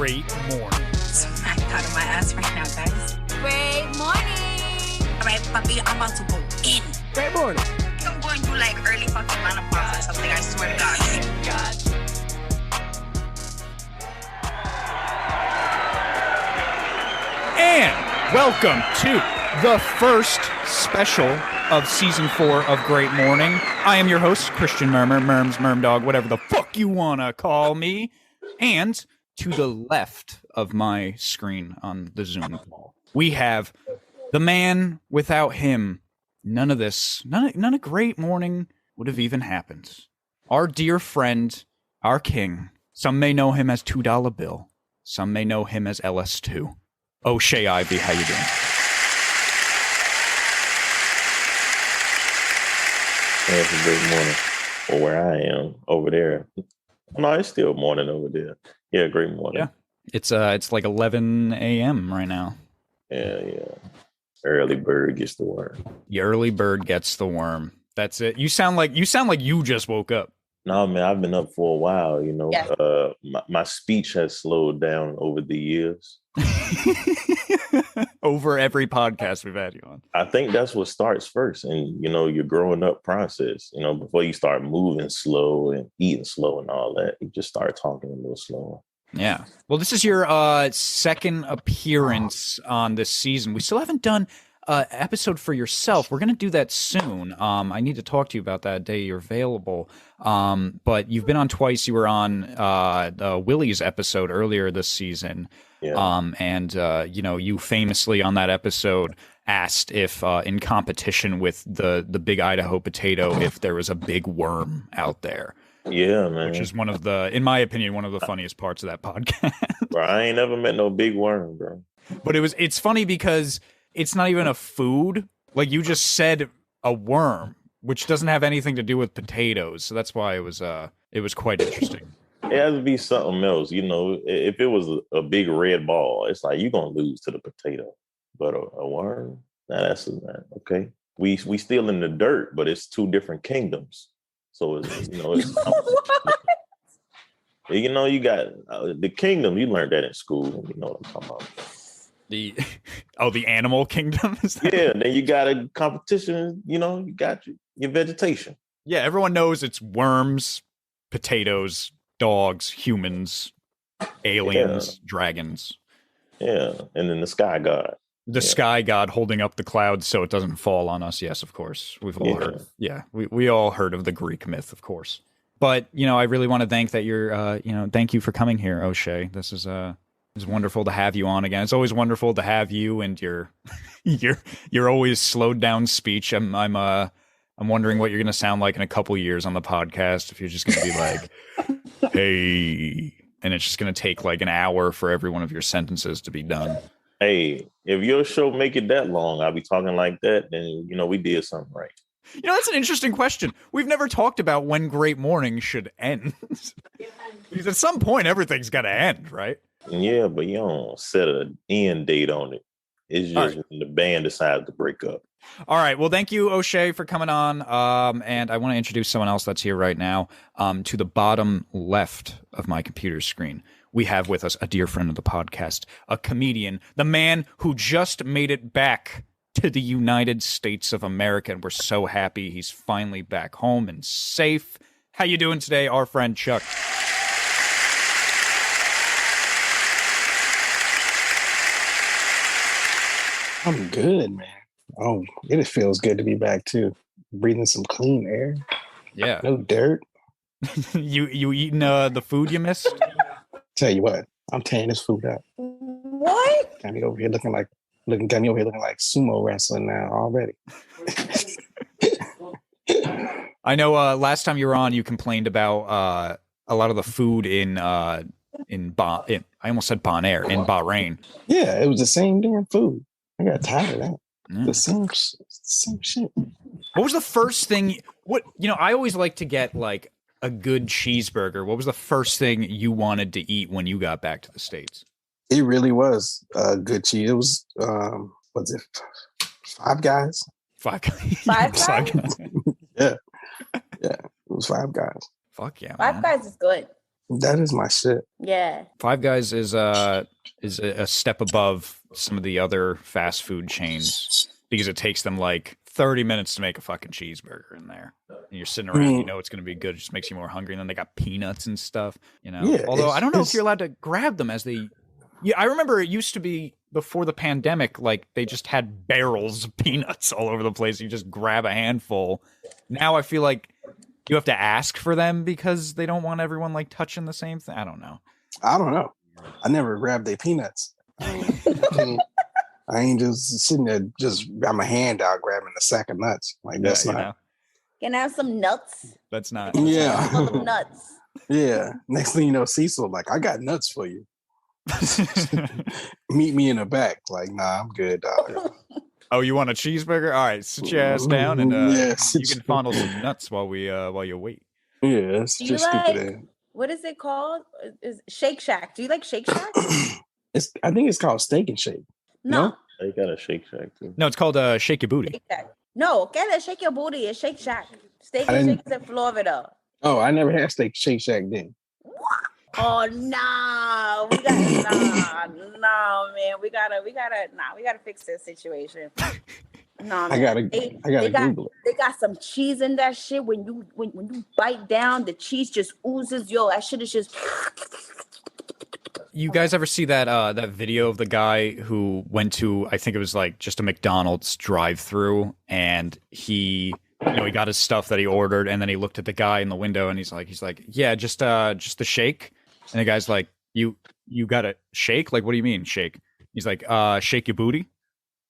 great morning. Smacked out of my ass right now, guys. Great morning. All right, puppy, I'm about to go in. Great morning. I'm going through like early fucking menopause or something, I swear to God. God. And welcome to the first special of season 4 of Great Morning. I am your host, Christian Murms, Murmdog, whatever the fuck you wanna call me. And to the left of my screen on the Zoom call, we have the man. Without him, none of Great Morning would have even happened. Our dear friend, our king. Some may know him as $2 Bill. Some may know him as LS2. OSHEA IV, how you doing? It's a great morning for where I am over there. No, it's still morning over there. Yeah, great morning. Yeah, it's like 11 a.m. right now. Yeah. Early bird gets the worm. The early bird gets the worm. That's it. You sound like you just woke up. No, man, I've been up for a while. You know, Yes. my speech has slowed down over the years. Over every podcast we've had you on. I think that's what starts first, and your growing up process. Before you start moving slow and eating slow and all that, you just start talking a little slower. Yeah. Well, this is your second appearance on this season. We still haven't done an episode for yourself. We're going to do that soon. I need to talk to you about that day you're available. But you've been on twice. You were on Willie's episode earlier this season. Yeah. You famously on that episode asked if in competition with the big Idaho potato, if there was a big worm out there. Yeah, man. Which is in my opinion, one of the funniest parts of that podcast. Bro, I ain't never met no big worm, bro. But it's funny because it's not even a food. Like, you just said a worm, which doesn't have anything to do with potatoes. So that's why it was quite interesting. It has to be something else. If it was a big red ball, it's like you're going to lose to the potato. But a worm? Nah, that's okay. We still in the dirt, but it's two different kingdoms. So it's you got the kingdom. You learned that in school. You know what I'm talking about. The animal kingdom. Yeah. Then you got a competition. You got your vegetation. Yeah, everyone knows it's worms, potatoes, dogs, humans, aliens, dragons. Yeah, and then the sky god. The sky god holding up the clouds so it doesn't fall on us. Yes, of course. We've all heard. Yeah, we all heard of the Greek myth, of course. But, I really want to thank that thank you for coming here, O'Shea. This is it's wonderful to have you on again. It's always wonderful to have you and your always slowed down speech. I'm wondering what you're going to sound like in a couple years on the podcast. If you're just going to be like, hey, and it's just going to take like an hour for every one of your sentences to be done. Hey, if your show make it that long, I'll be talking like that, then, we did something right. That's an interesting question. We've never talked about when Great Morning should end. Because at some point, everything's got to end, right? Yeah, but you don't set an end date on it. It's just when the band decides to break up. All right. Well, thank you, O'Shea, for coming on. And I want to introduce someone else that's here right now. To the bottom left of my computer screen, we have with us a dear friend of the podcast, a comedian, the man who just made it back to the United States of America. And we're so happy he's finally back home and safe. How you doing today, our friend Chuck? I'm good, man. Oh, it feels good to be back too. Breathing some clean air. Yeah. No dirt. You eating the food you missed? Tell you what, I'm tearing this food up. What? Got me over here looking like sumo wrestling now already. I know last time you were on, you complained about a lot of the food in I almost said Bonaire, in Bahrain. Yeah, it was the same damn food. I got tired of that. Yeah. The same shit. What was the first thing? I always like to get like a good cheeseburger. What was the first thing you wanted to eat when you got back to the States? It really was good cheese. It was Five Guys? Five Guys. Five Guys? Yeah. It was Five Guys. Fuck yeah, man. Five Guys is good. That is my shit. Yeah. Five Guys is a step above some of the other fast food chains because it takes them like 30 minutes to make a fucking cheeseburger in there. And you're sitting around, you know it's going to be good. It just makes you more hungry. And then they got peanuts and stuff, you know. Yeah, although I don't know if you're allowed to grab them as they. Yeah, I remember it used to be before the pandemic, like they just had barrels of peanuts all over the place. You just grab a handful. Now I feel like you have to ask for them because they don't want everyone like touching the same thing. I don't know. I never grabbed their peanuts. I ain't just sitting there just got my hand out grabbing a sack of nuts. Like that's not. know? Can I have some nuts? That's not. Yeah. Full of nuts. Yeah. Next thing you know, Cecil, like, I got nuts for you. Meet me in the back. Like, nah, I'm good, dog. Oh, you want a cheeseburger? All right, sit your ass down and you can fondle some nuts while you wait. Yeah, it's Do just you like, stupid. what is it called? Is Shake Shack. Do you like Shake Shack? I think it's called Steak and Shake. No. They got a Shake Shack too. No, it's called Shake Your Booty. Shake Shack. No, get it. Shake Your Booty. It's Shake Shack. Steak I and didn't- Shake is in Florida. Oh, I never had Shake Shack then. Oh no, we got no man. We gotta fix this situation. No, man. I gotta Google it. They got some cheese in that shit. When you bite down, the cheese just oozes. Yo, that shit is just. You guys ever see that video of the guy who went to, I think it was like just a McDonald's drive-through, and he got his stuff that he ordered, and then he looked at the guy in the window, and he's like, yeah, just the shake. And the guy's like, you got a shake? Like, what do you mean shake? He's like, shake your booty.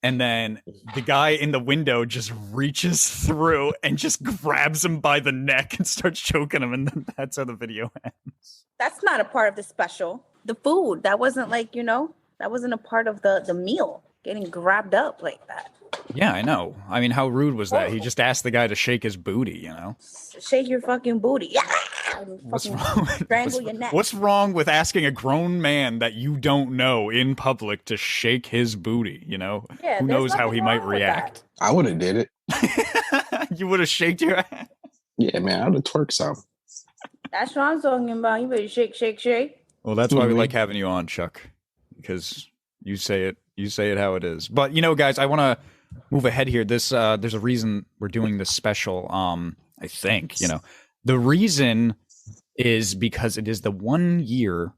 And then the guy in the window just reaches through and just grabs him by the neck and starts choking him, and then that's how the video ends. That's not a part of the special. The food that wasn't like that wasn't a part of the meal. Getting grabbed up like that. Yeah, I know. I mean, how rude was that? He just asked the guy to shake his booty, you know? Shake your fucking booty. Yeah. What's wrong Strangle your neck. What's wrong with asking a grown man that you don't know in public to shake his booty, you know? Yeah, who there's knows how he nothing might wrong with react? I would have did it. You would have shaked your ass? Yeah, man, I would have twerked some. That's what I'm talking about. You better shake, shake, shake. Well, that's why we like having you on, Chuck, because you say it how it is. But, guys, I want to move ahead here. There's a reason we're doing this special, I think, The reason is because it is the 1 year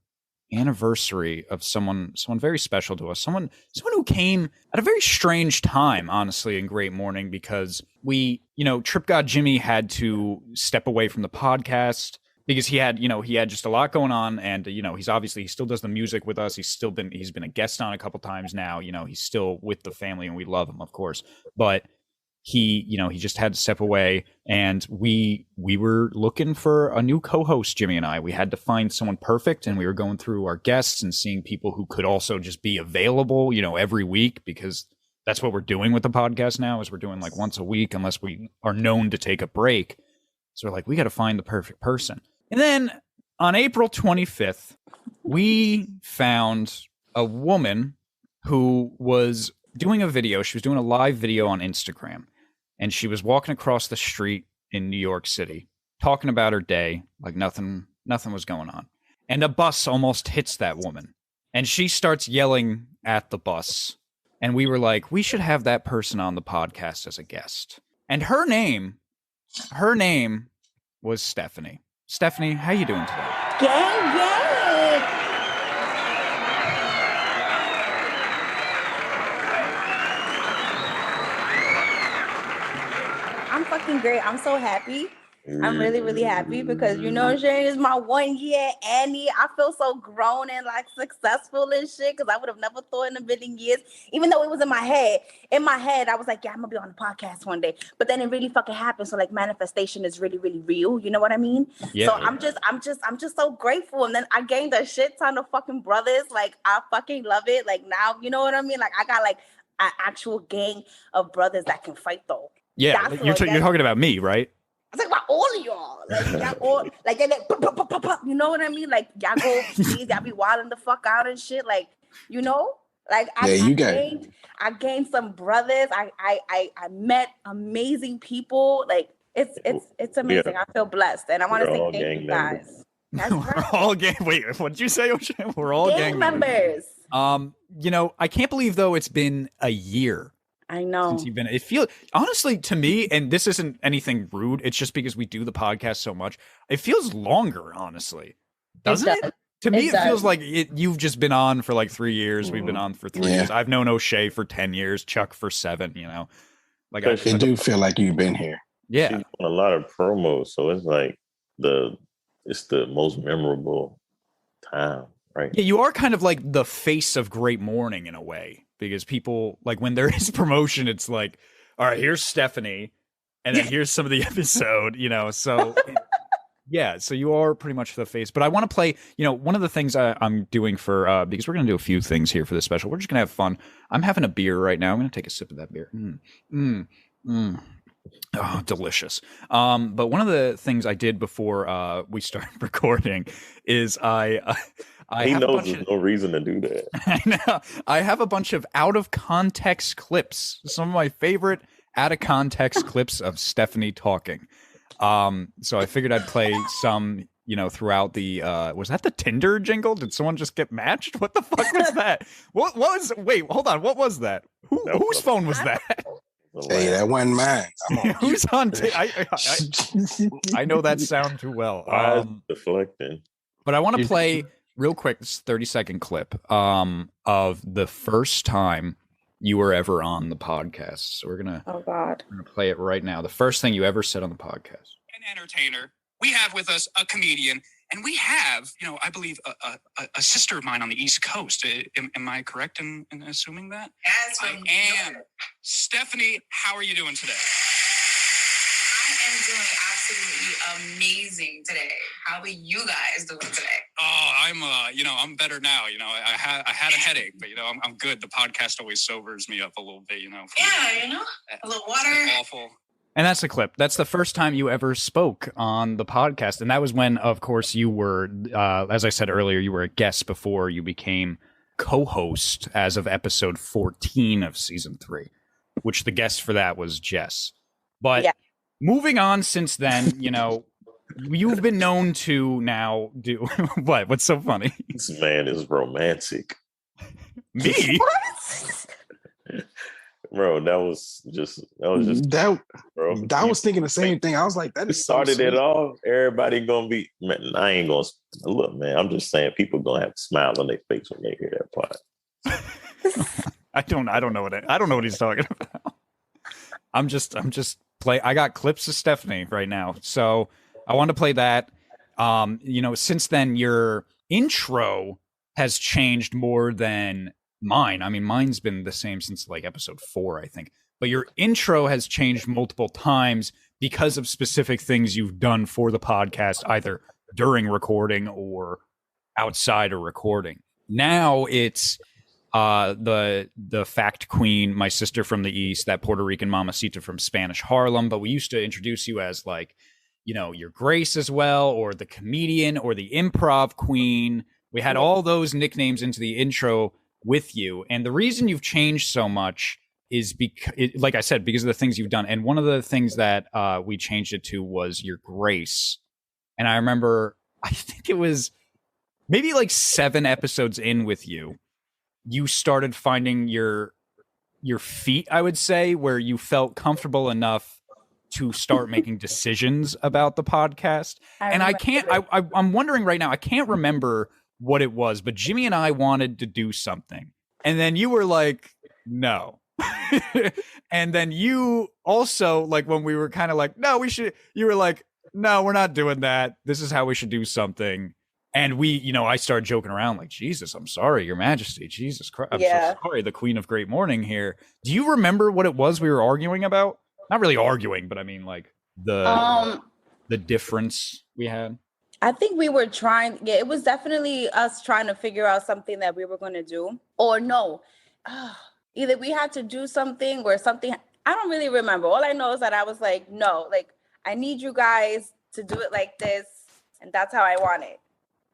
anniversary of someone very special to us. Someone who came at a very strange time, honestly, in Great Morning, because we, TrypGodJimi had to step away from the podcast because he had just a lot going on, and he still does the music with us. He's been a guest on a couple times now. He's still with the family, and we love him, of course. But he just had to step away, and we were looking for a new co-host, Jimmy and I. We had to find someone perfect, and we were going through our guests and seeing people who could also just be available, every week, because that's what we're doing with the podcast now, is we're doing like once a week unless we are known to take a break. So we're like, we got to find the perfect person. And then on April 25th, we found a woman who was doing a video. She was doing a live video on Instagram, and she was walking across the street in New York City, talking about her day like nothing was going on. And a bus almost hits that woman, and she starts yelling at the bus. And we were like, we should have that person on the podcast as a guest. And her name was Stephanie. Stephanie, how you doing today? Gang, gang. I'm fucking great. I'm so happy. I'm really, really happy because Shane is my 1 year Annie. I feel so grown and like successful and shit because I would have never thought in a million years, even though it was in my head. In my head, I was like, yeah, I'm gonna be on the podcast one day. But then it really fucking happened. So like manifestation is really, really real. You know what I mean? Yeah. So I'm just so grateful. And then I gained a shit ton of fucking brothers. Like I fucking love it. Like now, you know what I mean? Like I got like an actual gang of brothers that can fight though. Yeah, you're talking about me, right? I was like about all of y'all. Like y'all all like you know what I mean? Like y'all go overseas, y'all be wilding the fuck out and shit. Like, like I gained some brothers. I met amazing people. Like it's amazing. I feel blessed. And I want to say thank you guys. That's We're right. all gang. Wait, what did you say, O'Shea? We're all Gang members. I can't believe though it's been a year I know. since you've been. It feels honestly to me, and this isn't anything rude. It's just because we do the podcast so much. It feels longer, honestly, doesn't it? To me, it feels like you've just been on for like 3 years. We've been on for 3 years. I've known O'Shea for 10 years, Chuck for 7. You know, like I do feel like you've been here. Yeah, she's done a lot of promos, so it's like it's the most memorable time, right? Yeah, you are kind of like the face of Great Morning in a way, because people like when there is promotion, it's like, all right, here's Stephanie, and then here's some of the episode, you know. So yeah, so you are pretty much the face. But I want to play, you know, one of the things I'm doing for because we're gonna do a few things here for this special. We're just gonna have fun. I'm having a beer right now. I'm gonna take a sip of that beer. Oh, delicious. But one of the things I did before we started recording is he knows there's no reason to do that. I know. I have a bunch of out of context clips. Some of my favorite out of context clips of Stephanie talking. So I figured I'd play some, you know, throughout the was that the Tinder jingle? Did someone just get matched? What the fuck was that? What was wait, hold on, what was that? Whose phone was that? Hey, that wasn't mine. Who's on? I know that sound too well. Deflecting. But I want to play real quick. This 30-second clip of the first time you were ever on the podcast. So we're gonna play it right now. The first thing you ever said on the podcast. An entertainer. We have with us a comedian, and we have, you know, I believe a sister of mine on the East Coast. Am I correct in assuming that? Yes, I am. Stephanie, how are you doing today? I am doing absolutely amazing today. How are you guys doing today? Oh, I'm better now. You know, I had a headache, but you know, I'm good. The podcast always sobers me up a little bit. You know. Yeah, you know, a little water. Awful. And that's the clip. That's the first time you ever spoke on the podcast. And that was when, of course, you were, as I said earlier, you were a guest before you became co-host as of episode 14 of season 3, which the guest for that was Jess. But moving on since then, you know, you've been known to now do what? What's so funny? This man is romantic. Me? Bro, that was just that. Bro, I was thinking the same thing. I was like, that is started it off. Everybody gonna be. Man, I ain't gonna look, man. I'm just saying, people gonna have to smile on their face when they hear that part. I don't know what he's talking about. I'm just play. I got clips of Stephanie right now, so I want to play that. You know, since then your intro has changed more than mine. I mean, mine's been the same since like episode 4, I think. But your intro has changed multiple times because of specific things you've done for the podcast, either during recording or outside of recording. Now it's the fact queen, my sister from the East, that Puerto Rican mamacita from Spanish Harlem. But we used to introduce you as like, you know, your Grace as well, or the comedian, or the improv queen. We had all those nicknames into the intro with you. And the reason you've changed so much is because, like I said, because of the things you've done. And one of the things that we changed it to was your Grace. And I remember, I think it was maybe like 7 episodes in with you, you started finding your feet, I would say, where you felt comfortable enough to start making decisions about the podcast. I'm wondering right now, I can't remember what it was, but Jimi and I wanted to do something. And then you were like, no. And then you also, like, when we were kind of like, no, we should, you were like, no, we're not doing that. This is how we should do something. And we, you know, I started joking around like, Jesus, I'm sorry, Your Majesty. Jesus Christ. I'm so sorry, the Queen of Great Morning here. Do you remember what it was we were arguing about? Not really arguing, but I mean, like, the difference we had. I think we were trying, it was definitely us trying to figure out something that we were going to do. Or no, either we had to do something or something. I don't really remember. All I know is that I was like, no, like, I need you guys to do it like this. And that's how I want it.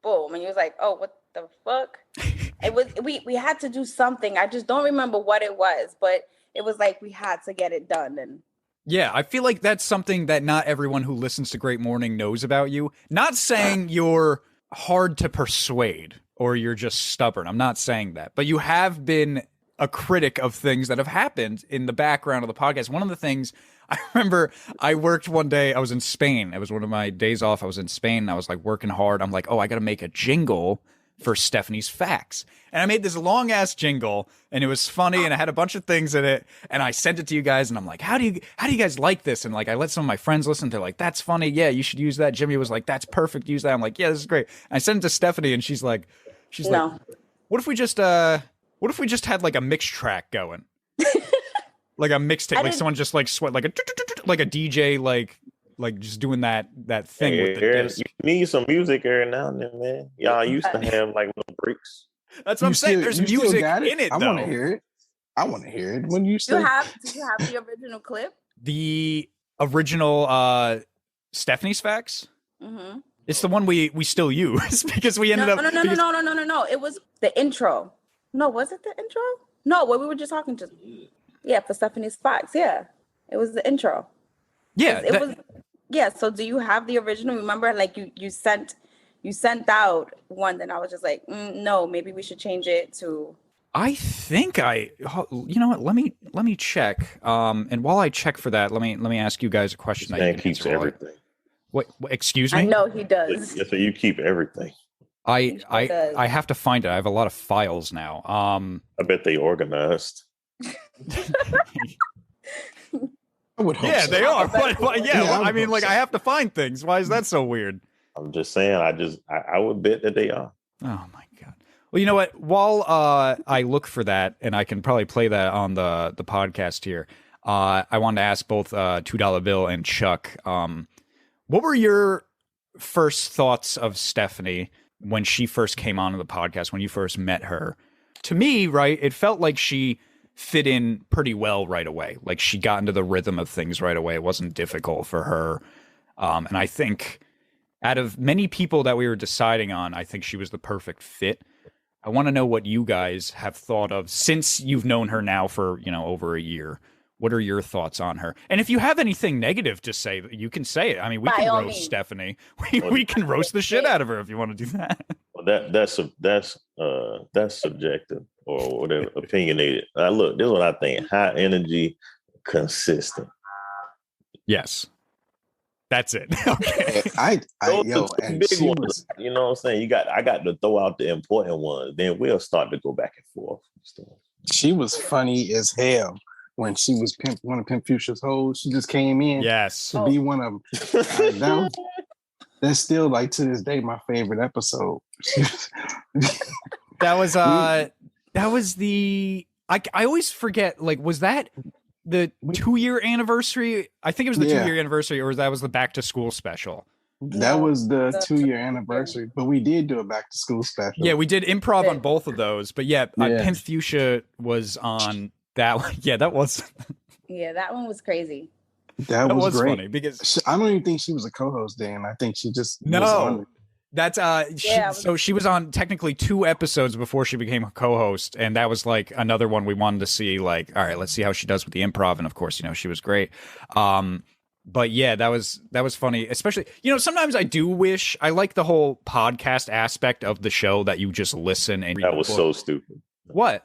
Boom. And he was like, oh, what the fuck? It was, we had to do something. I just don't remember what it was, but it was like we had to get it done. And yeah, I feel like that's something that not everyone who listens to Great Morning knows about you. Not saying you're hard to persuade or you're just stubborn. I'm not saying that, but you have been a critic of things that have happened in the background of the podcast. One of the things I remember, I worked one day, I was in Spain. It was one of my days off. I was in Spain and I was like working hard. I'm like, oh, I got to make a jingle for Stephanie's Facts. And I made this long ass jingle and it was funny and I had a bunch of things in it and I sent it to you guys and I'm like, how do you guys like this? And like, I let some of my friends listen. They're like, that's funny. Yeah, you should use that. Jimmy was like, that's perfect. Use that. I'm like, yeah, this is great. And I sent it to Stephanie and she's like, No. what if we just had like a mix track going? Like a mixtape, like someone just like sweat, like a DJ, like just doing that thing with the disc. You need some music every now and then, man. Y'all used to have like little breaks. That's what I'm saying. There's music in it, I though. want to hear it. I want to hear it. When you Do say, you have the original clip? The original Stephanie's Facts. Mm-hmm. It's the one we still use because we ended up. No. It was the intro. No, was it the intro? No, what we were just talking to. Yeah, for Stephanie's Facts. Yeah, it was the intro. Yeah, it was. Yeah. So, do you have the original? Remember, like you sent out one, then I was just like, no, maybe we should change it to. I think you know what? Let me check. And while I check for that, let me ask you guys a question. This man keeps everything. What? Excuse me? I know he does. Yeah, so you keep everything. I have to find it. I have a lot of files now. I bet they organized. I would hope yeah, so. they are. But yeah, I mean, like, I have to find things. Why is that so weird? I'm just saying. I would bet that they are. Oh my god. Well, you know what? While I look for that, and I can probably play that on the podcast here, I wanted to ask both $2 Bill and Chuck, what were your first thoughts of Stephanie when she first came on the podcast, when you first met her? To me, right, it felt like she fit in pretty well right away. Like she got into the rhythm of things right away. It wasn't difficult for her. And I think out of many people that we were deciding on, I think she was the perfect fit. I want to know what you guys have thought of since you've known her now for, over a year. What are your thoughts on her? And if you have anything negative to say, you can say it. I mean, we can roast Stephanie. We can roast the shit out of her if you want to do that. Well, that's subjective or whatever, opinionated. Look, this is what I think: high energy, consistent. Yes, that's it. Okay. And big ones. You know what I'm saying? I got to throw out the important ones. Then we'll start to go back and forth. She was funny as hell. When she was one of Pimp Fuchsia's hoes, she just came in to be one of them. That's still, like, to this day, my favorite episode. That was the I always forget, like, was that the 2-year anniversary? I think it was the 2-year anniversary, or that was the back to school special. That was the 2-year anniversary, but we did do a back to school special. Yeah, we did improv on both of those, but Pimp Fuchsia was on that one. Yeah, that was. Yeah, that one was crazy. That was great. Funny because I don't even think she was a co-host then. I think she just was on. That's so she was on technically 2 episodes before she became a co-host, and that was like another one we wanted to see. Like, all right, let's see how she does with the improv, and of course, she was great. But yeah, that was funny. Especially, sometimes I do wish I like the whole podcast aspect of the show that you just listen and read. That was so stupid. What?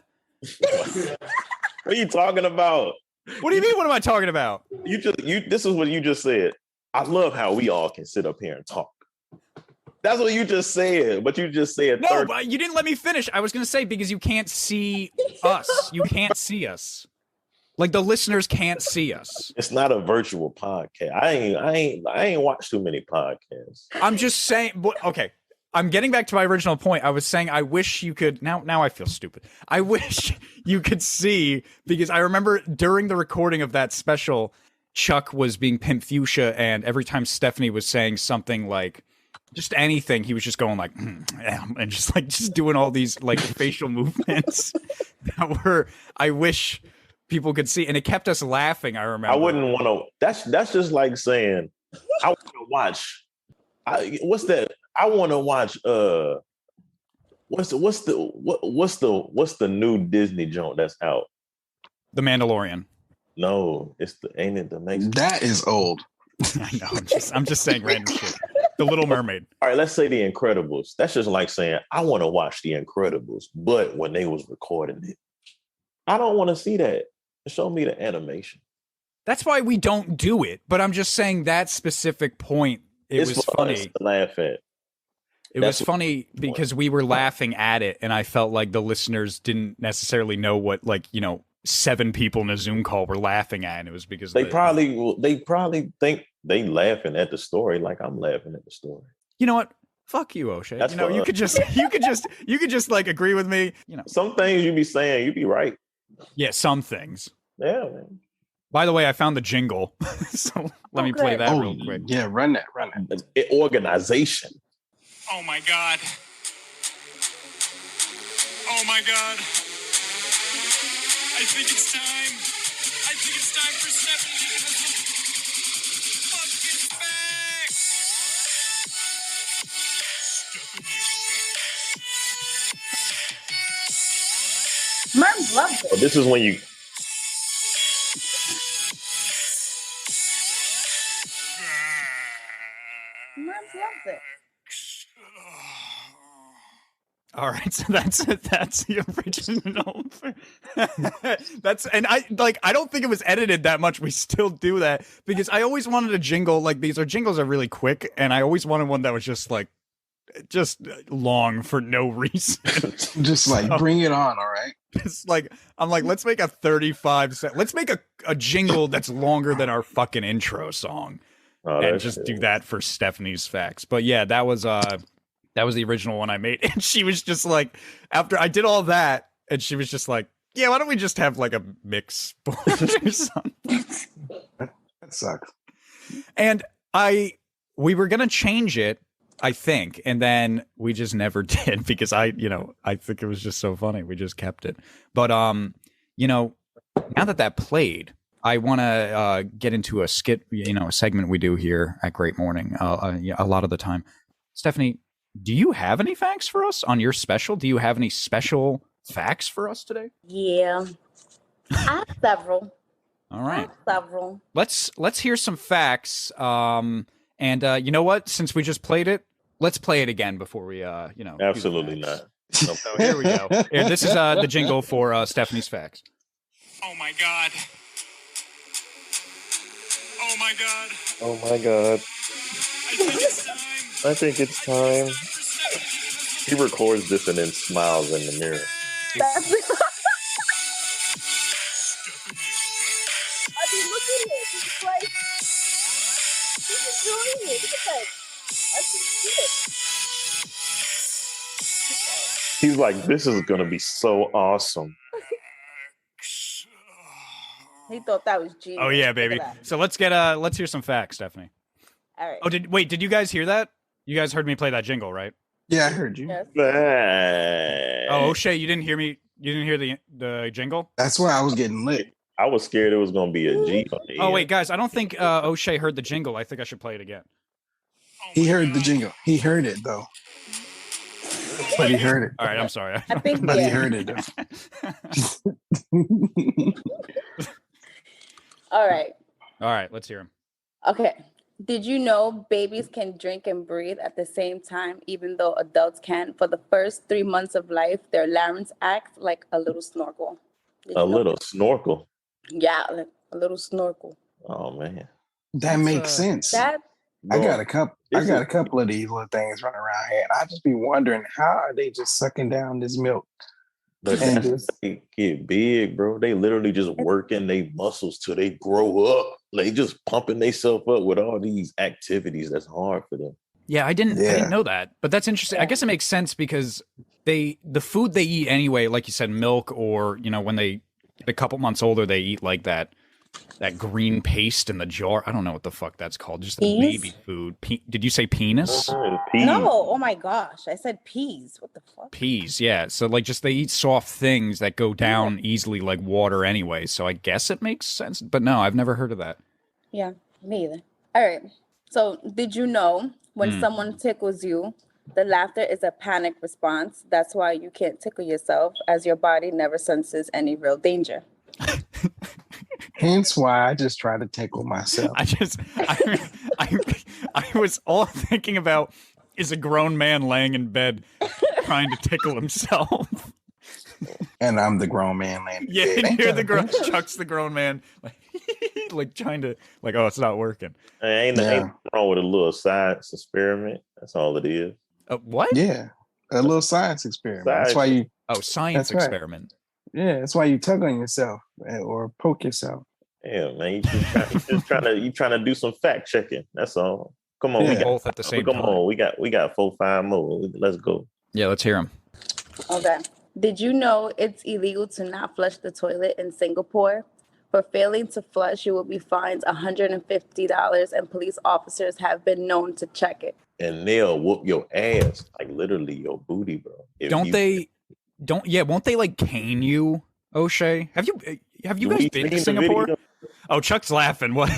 What are you talking about? What do you mean? What am I talking about? This is what you just said. I love how we all can sit up here and talk. That's what you just said. But you just said no, but you didn't let me finish. I was going to say because you can't see us. You can't see us. Like the listeners can't see us. It's not a virtual podcast. I ain't watched too many podcasts. I'm just saying. Okay. I'm getting back to my original point. I was saying I wish you could now I feel stupid. I wish you could see, because I remember during the recording of that special, Chuck was being Pimp Fuchsia, and every time Stephanie was saying something like just anything, he was just going like and just doing all these like facial movements that were, I wish people could see, and it kept us laughing. I remember. I wouldn't want to. That's just like saying I want to watch. What's that? I want to watch. What's the new Disney joint that's out? The Mandalorian. No, ain't it the next? That is old. I know. I'm just saying random shit. The Little Mermaid. All right, let's say The Incredibles. That's just like saying, I want to watch The Incredibles, but when they was recording it, I don't want to see that. Show me the animation. That's why we don't do it. But I'm just saying that specific point, it was funny. To laugh at. It was funny because we were laughing at it, and I felt like the listeners didn't necessarily know what, like, 7 people in a Zoom call were laughing at. And it was because they probably think they laughing at the story like I'm laughing at the story. You know what? Fuck you, OSHEA. That's you could just like agree with me. Some things you be saying, you be right. Yeah, some things. Yeah, man. By the way, I found the jingle, so let me play that real quick. Yeah, run that. Organization. Oh my God. Oh my God. I think it's time. I think it's time for Stephanie to give us some fucking facts. Murms loves it. Oh, this is when you. Murms loves it. All right, so that's the original. I don't think it was edited that much. We still do that because I always wanted a jingle like these. Our jingles are really quick, and I always wanted one that was just long for no reason. Just bring it on, all right? It's I'm like, let's make a 35-second. Let's make a jingle that's longer than our fucking intro song, and just do that for Stephanie's facts. But yeah, that was the original one I made. And she was just like, after I did all that, and she was just like, yeah, why don't we just have like a mix board or something? That sucks. And we were going to change it, I think. And then we just never did because I think it was just so funny. We just kept it. But, now that played, I want to get into a skit, a segment we do here at Great Morning a lot of the time. Stephanie, do you have any facts for us on your special? Do you have any special facts for us today? Yeah, I have several. All right, several. Let's hear some facts. And you know what? Since we just played it, let's play it again before we Absolutely not. So here we go. Here, this is the jingle for Stephanie's facts. Oh my God. Oh my God. Oh my God. I think it's time. I think it's time. He records this and then smiles in the mirror. I mean, look at it. He's like, he's enjoying it. Look at that. That's He's like, this is going to be so awesome. He thought that was genius. Oh yeah, baby. So let's hear some facts, Stephanie. All right. Oh, did you guys hear that? You guys heard me play that jingle, right? Yeah, I heard you. Yes. Oh, O'Shea, you didn't hear me? You didn't hear the jingle? That's why I was getting lit. I was scared it was going to be a G. Oh, wait, guys, I don't think O'Shea heard the jingle. I think I should play it again. He heard the jingle. He heard it, though. But he heard it. All right, I'm sorry. I think, But he heard it, though. All right, let's hear him. Okay. Did you know babies can drink and breathe at the same time, even though adults can't? For the first 3 months of life, their larynx acts like a little snorkel. Little snorkel? Yeah, like a little snorkel. Oh, man. That makes sense. I got a couple of these little things running around here, and I just be wondering, how are they just sucking down this milk? They get big, bro. They literally just working their muscles till they grow up. They just pumping themselves up with all these activities that's hard for them. Yeah, I didn't know that, but that's interesting. I guess it makes sense because the food they eat anyway, like you said, milk, or when they a couple months older, they eat like that green paste in the jar. I don't know what the fuck that's called. Just the baby food. Did you say penis? Peas. No. Oh my gosh. I said peas. What the fuck? Peas. Yeah. So they eat soft things that go down easily like water anyway. So I guess it makes sense. But no, I've never heard of that. Yeah, me either. All right. So did you know when someone tickles you, the laughter is a panic response? That's why you can't tickle yourself, as your body never senses any real danger. Hence why I just try to tickle myself. I was all thinking about is a grown man laying in bed trying to tickle himself. And I'm the grown man laying. Yeah, and you're the grown. Chuck's the grown man, like trying to, like, oh, it's not working. Ain't wrong with a little science experiment. That's all it is. What? Yeah, a little science experiment. That's why you. Oh, science experiment. Right. Yeah, that's why you tug on yourself or poke yourself. Yeah, man, you trying to do some fact checking. That's all. Come on, we got both at the same time. Come on, we got 4-5 more. Let's go. Yeah, let's hear them. Okay. Did you know it's illegal to not flush the toilet in Singapore? For failing to flush, you will be fined $150, and police officers have been known to check it. And they'll whoop your ass, like literally your booty, bro. Won't they like cane you, O'Shea? Have you guys been to Singapore? Oh, Chuck's laughing. What?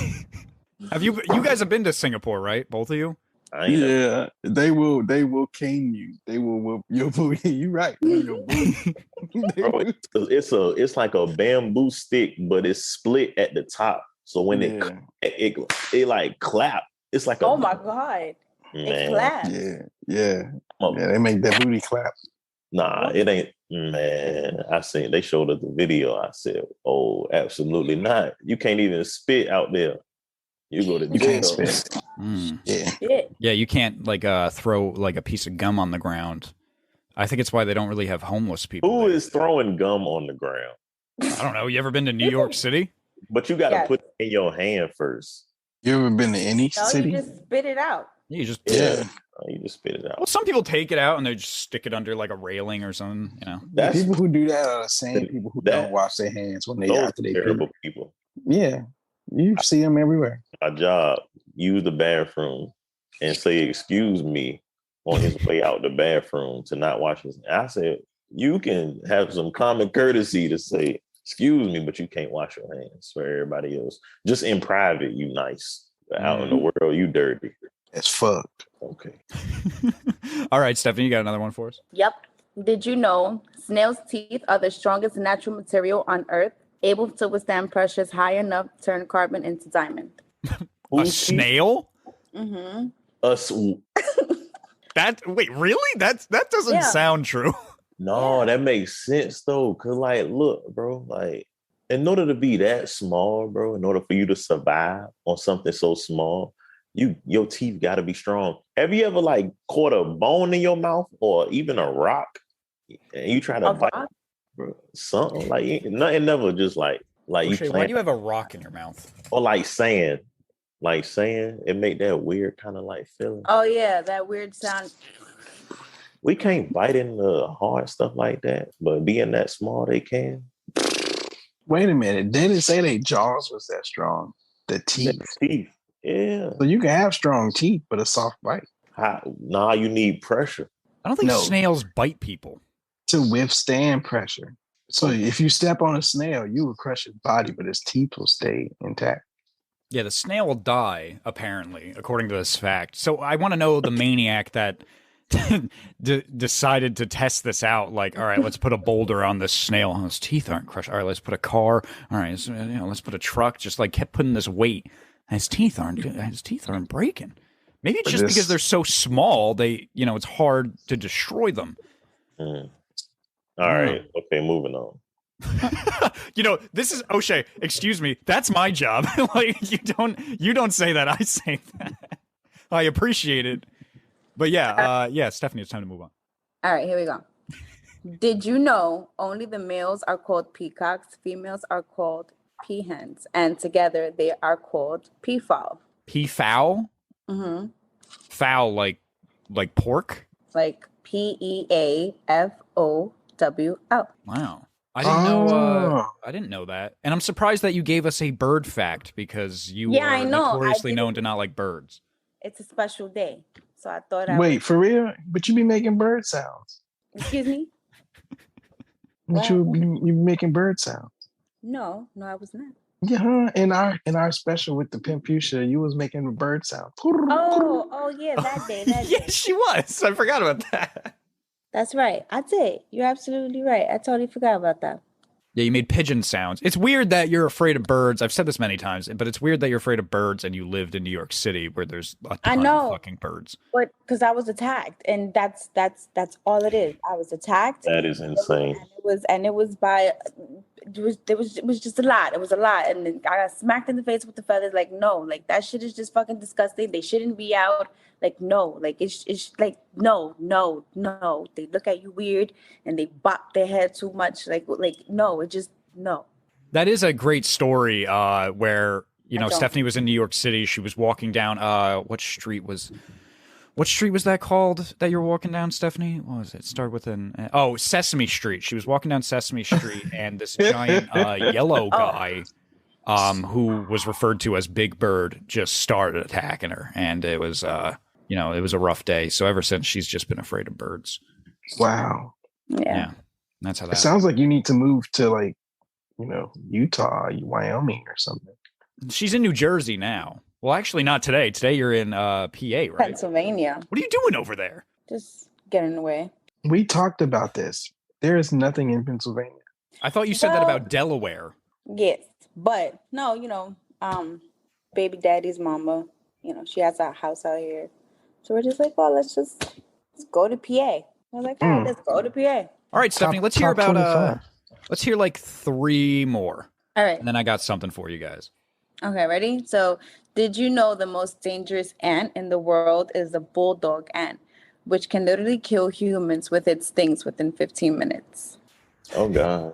You guys have been to Singapore, right? Both of you? Yeah, they will cane you. They will whoop your booty. You right. Your booty. Bro, it's like a bamboo stick, but it's split at the top. So when it like clap, it's like oh my God. Man. It claps. Yeah. They make that booty clap. Nah, it ain't. Man, they showed us the video. I said, oh, absolutely not. You can't even spit out there. You go to jail. Yeah, you can't like throw like a piece of gum on the ground. I think it's why they don't really have homeless people. Who is throwing gum on the ground? I don't know. You ever been to New York City? But you got to put it in your hand first. You ever been to any city? You just spit it out. You just you just spit it out. Well, some people take it out and they just stick it under like a railing or something. You know, the people who do that are the same people who don't wash their hands when they after they terrible people. Yeah, you see them everywhere. My job, use the bathroom and say excuse me on his way out the bathroom to not wash his. I said you can have some common courtesy to say excuse me, but you can't wash your hands for everybody else. Just in private, you nice. But out in the world, you dirty. It's fucked. Okay. All right, Stephanie, you got another one for us? Yep. Did you know snails' teeth are the strongest natural material on Earth, able to withstand pressures high enough to turn carbon into diamond? A snail? Mm-hmm. Wait, really? That doesn't sound true. No, that makes sense though. Cause like, look, bro, like in order to be that small, bro, in order for you to survive on something so small, your teeth got to be strong. Have you ever like caught a bone in your mouth or even a rock and you try to bite, bro, something like nothing, never just like O'Shea, why do you have a rock in your mouth? Or like sand, it make that weird kind of like feeling. Oh yeah, that weird sound. We can't bite into hard stuff like that, but being that small, they can. Wait a minute, they didn't say their jaws was that strong. The teeth. Yeah. So you can have strong teeth, but a soft bite. Nah, you need pressure. I don't think snails bite people. To withstand pressure. So if you step on a snail, you will crush his body, but his teeth will stay intact. Yeah, the snail will die, apparently, according to this fact. So I want to know the maniac that decided to test this out. Like, all right, let's put a boulder on this snail. Oh, his teeth aren't crushed. All right, let's put a car. All right, let's put a truck. Just like kept putting this weight. His teeth aren't breaking. Maybe it's just because they're so small, it's hard to destroy them. All right. Okay, moving on. This is O'Shea. Excuse me. That's my job. Like you don't say that. I say that. I appreciate it. But Stephanie, it's time to move on. All right, here we go. Did you know only the males are called peacocks, females are called peahens, and together they are called peafowl? Peafowl? Mm-hmm. Fowl like pork? Like PEAFOWL. Wow. I didn't know that. And I'm surprised that you gave us a bird fact because you are notoriously known to not like birds. It's a special day. So I thought Wait, for real? But you be making bird sounds. Excuse me? But you be making bird sounds. No, I was not. Yeah, in our special with the Pimp Fuchsia, you was making a bird sound. Oh yeah, that day. Yeah, she was. I forgot about that. That's right. I did. You're absolutely right. I totally forgot about that. Yeah, you made pigeon sounds. It's weird that you're afraid of birds. I've said this many times, but it's weird that you're afraid of birds and you lived in New York City where there's a ton of fucking birds. But because I was attacked, and that's all it is. I was attacked. That is insane. It was just a lot. It was a lot, and then I got smacked in the face with the feathers. Like, no, like that shit is just fucking disgusting. They shouldn't be out. Like, no, like it's like no. They look at you weird and they bop their head too much. Like no, it just no. That is a great story where, you know, Stephanie was in New York City. She was walking down what street was that called that you were walking down, Stephanie? What was it? Started with Sesame Street. She was walking down Sesame Street and this giant yellow guy who was referred to as Big Bird just started attacking her, and it was it was a rough day. So ever since, she's just been afraid of birds. Wow. Yeah. That's how that. It sounds like you need to move to like, Utah, Wyoming or something. She's in New Jersey now. Well, actually, not today. Today you're in PA, right? Pennsylvania. What are you doing over there? Just getting away. We talked about this. There is nothing in Pennsylvania. I thought you said that about Delaware. Yes, but no, baby daddy's mama, she has a house out here. So we're just like, well, let's go to PA. I was like, all right, let's go to PA. All right, Stephanie, let's hear about let's hear like 3 more. All right. And then I got something for you guys. Okay, ready? So, did you know the most dangerous ant in the world is the bulldog ant, which can literally kill humans with its stings within 15 minutes? Oh gosh.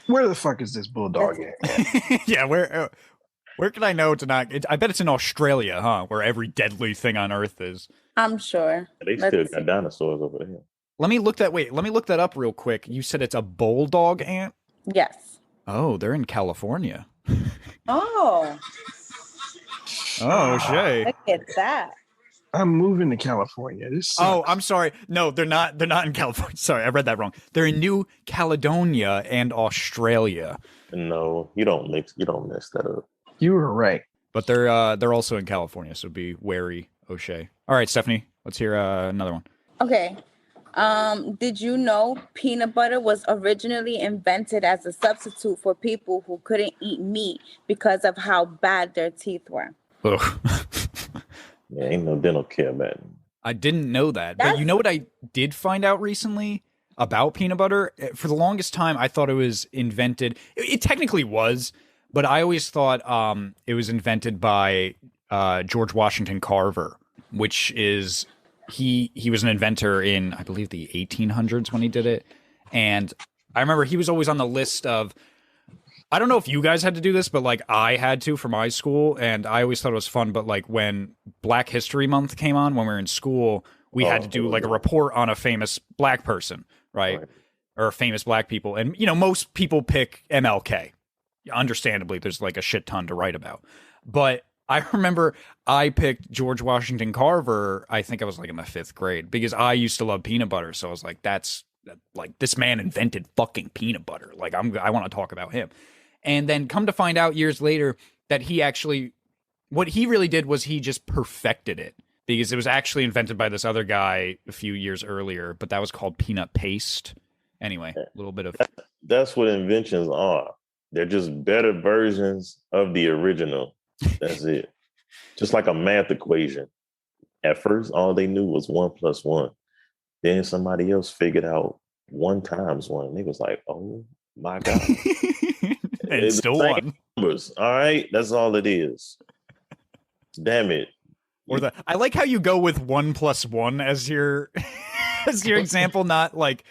Where the fuck is this bulldog ant? Yeah, where can I know to not? I bet it's in Australia, huh? Where every deadly thing on Earth is. I'm sure. They still got dinosaurs over there. Let me look that up real quick. You said it's a bulldog ant? Yes. Oh, they're in California. Oh. Oh, Shay. Look at that. I'm moving to California. I'm sorry. No, they're not in California. Sorry, I read that wrong. They're in New Caledonia and Australia. No, you don't mess that up. You were right. But they're also in California, so be wary, O'Shea. All right, Stephanie, let's hear another one. Okay. Did you know peanut butter was originally invented as a substitute for people who couldn't eat meat because of how bad their teeth were? Ugh. Yeah, ain't no dental care, man. I didn't know that. But you know what I did find out recently about peanut butter? For the longest time, I thought it was invented. It technically was, but I always thought it was invented by George Washington Carver, which is... He was an inventor in, I believe, the 1800s when he did it. And I remember he was always on the list of, I don't know if you guys had to do this, but like I had to for my school. And I always thought it was fun. But like when Black History Month came on, when we were in school, we had to do like a report on a famous black person, right? Or famous black people. And, most people pick MLK. Understandably, there's like a shit ton to write about. But I remember I picked George Washington Carver. I think I was like in the 5th grade because I used to love peanut butter. So I was like, this man invented fucking peanut butter. Like I want to talk about him. And then come to find out years later that what he really did was he just perfected it because it was actually invented by this other guy a few years earlier, but that was called peanut paste. Anyway, a little bit of. That's what inventions are. They're just better versions of the original. That's it. Just like a math equation. At first, all they knew was 1 + 1. Then somebody else figured out 1 × 1. They was like, "Oh my god!" And it's still one. Numbers. All right, that's all it is. Damn it. I like how you go with 1 + 1 as your example, not like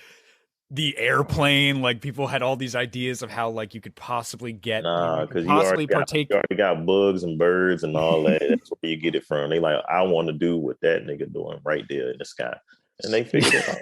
the airplane. Like people had all these ideas of how like you could possibly get because you already got bugs and birds and all that. That's where you get it from. They like, I want to do what that nigga doing right there in the sky, and they figured it out.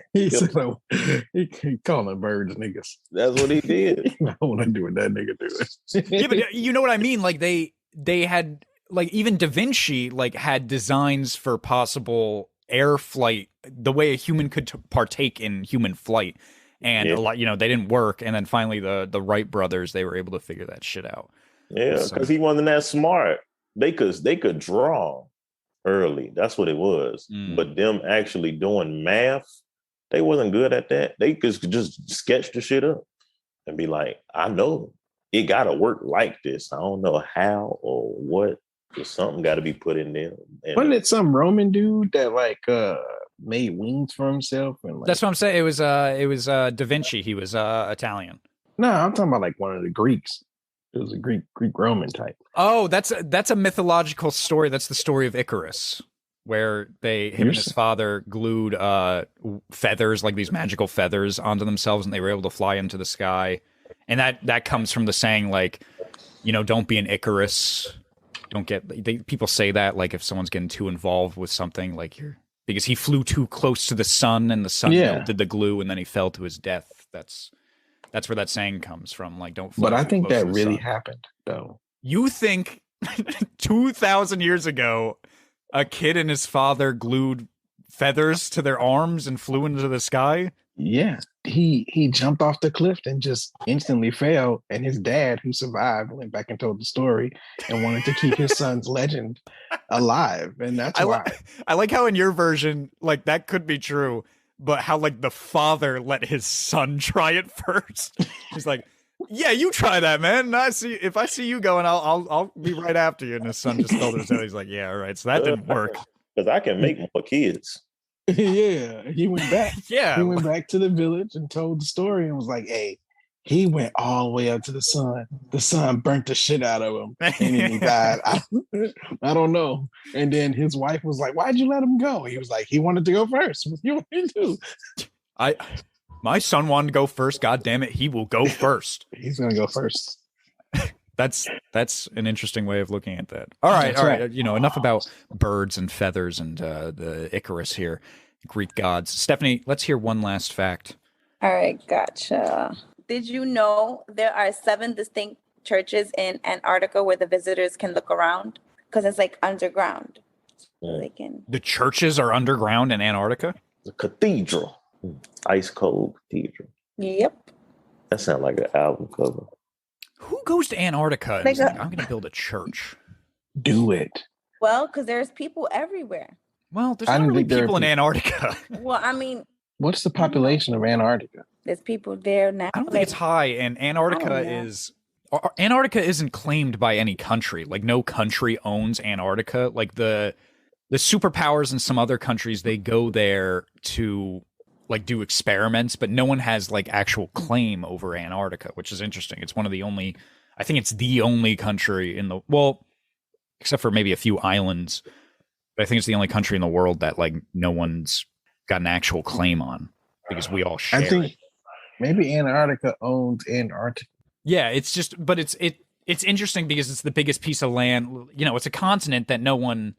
He calling birds niggas. That's what he did. I want to do what that nigga doing. Yeah, but you know what I mean? Like they had like even Da Vinci like had designs for possible air flight, the way a human could partake in human flight. And a lot, they didn't work. And then finally the Wright brothers, they were able to figure that shit out. Yeah, because he wasn't that smart. They could draw early. That's what it was. But them actually doing math, they wasn't good at that. They could just sketch the shit up. and be like, I know it got to work like this. I don't know how or what. But something got to be put in there. And, wasn't it some Roman dude that like made wings for himself? And like, that's what I'm saying. It was Da Vinci. He was Italian. No, I'm talking about like one of the Greeks. It was a Greek Roman type. Oh, that's a mythological story. That's the story of Icarus, where him and his father glued feathers, like these magical feathers, onto themselves, and they were able to fly into the sky. And that comes from the saying, like, don't be an Icarus. Don't get. People say that, like, if someone's getting too involved with something, like because he flew too close to the sun, and the sun melted the glue, and then he fell to his death. That's where that saying comes from. Like, don't. But I think that really happened, though. You think 2,000 years ago, a kid and his father glued feathers to their arms and flew into the sky? Yeah, he jumped off the cliff and just instantly fell. And his dad, who survived, went back and told the story and wanted to keep his son's legend alive. And that's why. I like how in your version, like, that could be true. But how, like, the father let his son try it first. He's like, yeah, you try that, man. And if I see you going, I'll be right after you. And his son just told his head. He's like, yeah, all right. So that didn't work. Because I can make more kids. Yeah, he went back. Yeah. He went back to the village and told the story and was like, hey, he went all the way up to the sun. The sun burnt the shit out of him. And then he died. I don't know. And then his wife was like, why'd you let him go? He was like, he wanted to go first. What you want to do? My son wanted to go first. God damn it. He will go first. He's going to go first. That's an interesting way of looking at that. All right. Enough about birds and feathers and the Icarus here, Greek gods. Stephanie, let's hear one last fact. All right, gotcha. Did you know there are 7 distinct churches in Antarctica where the visitors can look around? Because it's like underground. So they can. The churches are underground in Antarctica? The cathedral. Ice cold cathedral. Yep. That sounds like an album cover. Who goes to Antarctica and is like, I'm going to build a church? Do it. Well, because there's people everywhere. Well, there's not really people in Antarctica. Well, I mean. What's the population of Antarctica? There's people there now. I don't think it's high, and Antarctica isn't claimed by any country. Like, no country owns Antarctica. Like, the superpowers in some other countries, they go there to, like, do experiments, but no one has, like, actual claim over Antarctica, which is interesting. It's one of the only, I think it's the only country in the, well, except for maybe a few islands, but I think it's the only country in the world that, like, no one's got an actual claim on, because we all share. I think maybe Antarctica owns Antarctica. Yeah, it's just, but it's interesting because it's the biggest piece of land. It's a continent that no one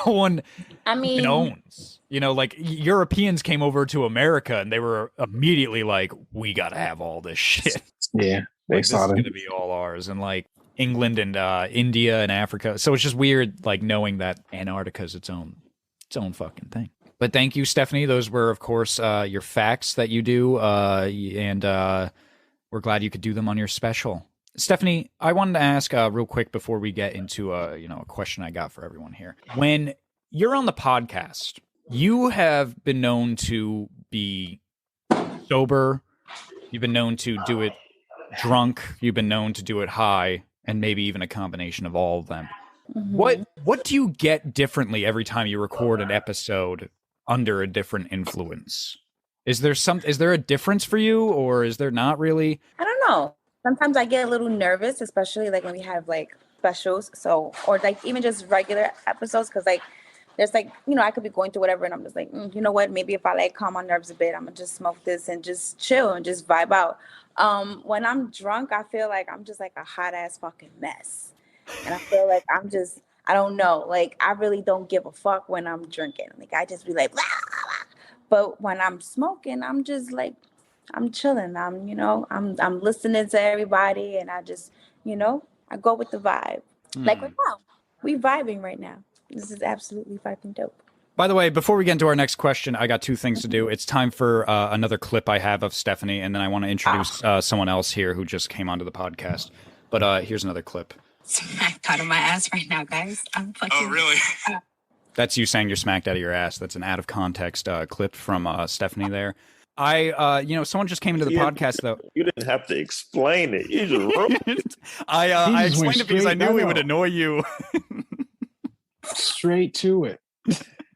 owns. Like, Europeans came over to America and they were immediately like, we got to have all this shit. Yeah, they saw this is going to be all ours. And like England and India and Africa. So it's just weird, like, knowing that Antarctica is its own fucking thing. But thank you, Stephanie. Those were, of course, your facts that you do, and we're glad you could do them on your special. Stephanie, I wanted to ask real quick before we get into a question I got for everyone here. When you're on the podcast, you have been known to be sober. You've been known to do it drunk. You've been known to do it high, and maybe even a combination of all of them. Mm-hmm. What do you get differently every time you record an episode under a different influence? Is there a difference for you, or is there not really? I don't know. Sometimes I get a little nervous, especially like when we have like specials. So, or like even just regular episodes. Cause like, there's like, I could be going through whatever and I'm just like, you know what? Maybe if I like calm my nerves a bit, I'm gonna just smoke this and just chill and just vibe out. When I'm drunk, I feel like I'm just like a hot ass fucking mess. And I feel like I don't know. Like, I really don't give a fuck when I'm drinking. Like, I just be like, blah, blah, blah. But when I'm smoking, I'm just like, I'm chilling. I'm listening to everybody, and I just, I go with the vibe. Like right now, we vibing right now. This is absolutely fucking dope. By the way, before we get into our next question, I got 2 things to do. It's time for another clip I have of Stephanie, and then I want to introduce someone else here who just came onto the podcast. But here's another clip. Smacked out of my ass right now, guys. I'm fucking. Oh, really? That's you saying you're smacked out of your ass. That's an out of context clip from Stephanie there. Someone just came into the podcast though. You didn't have to explain it. You just wrote it. I explained it because I knew we would annoy you. Straight to it.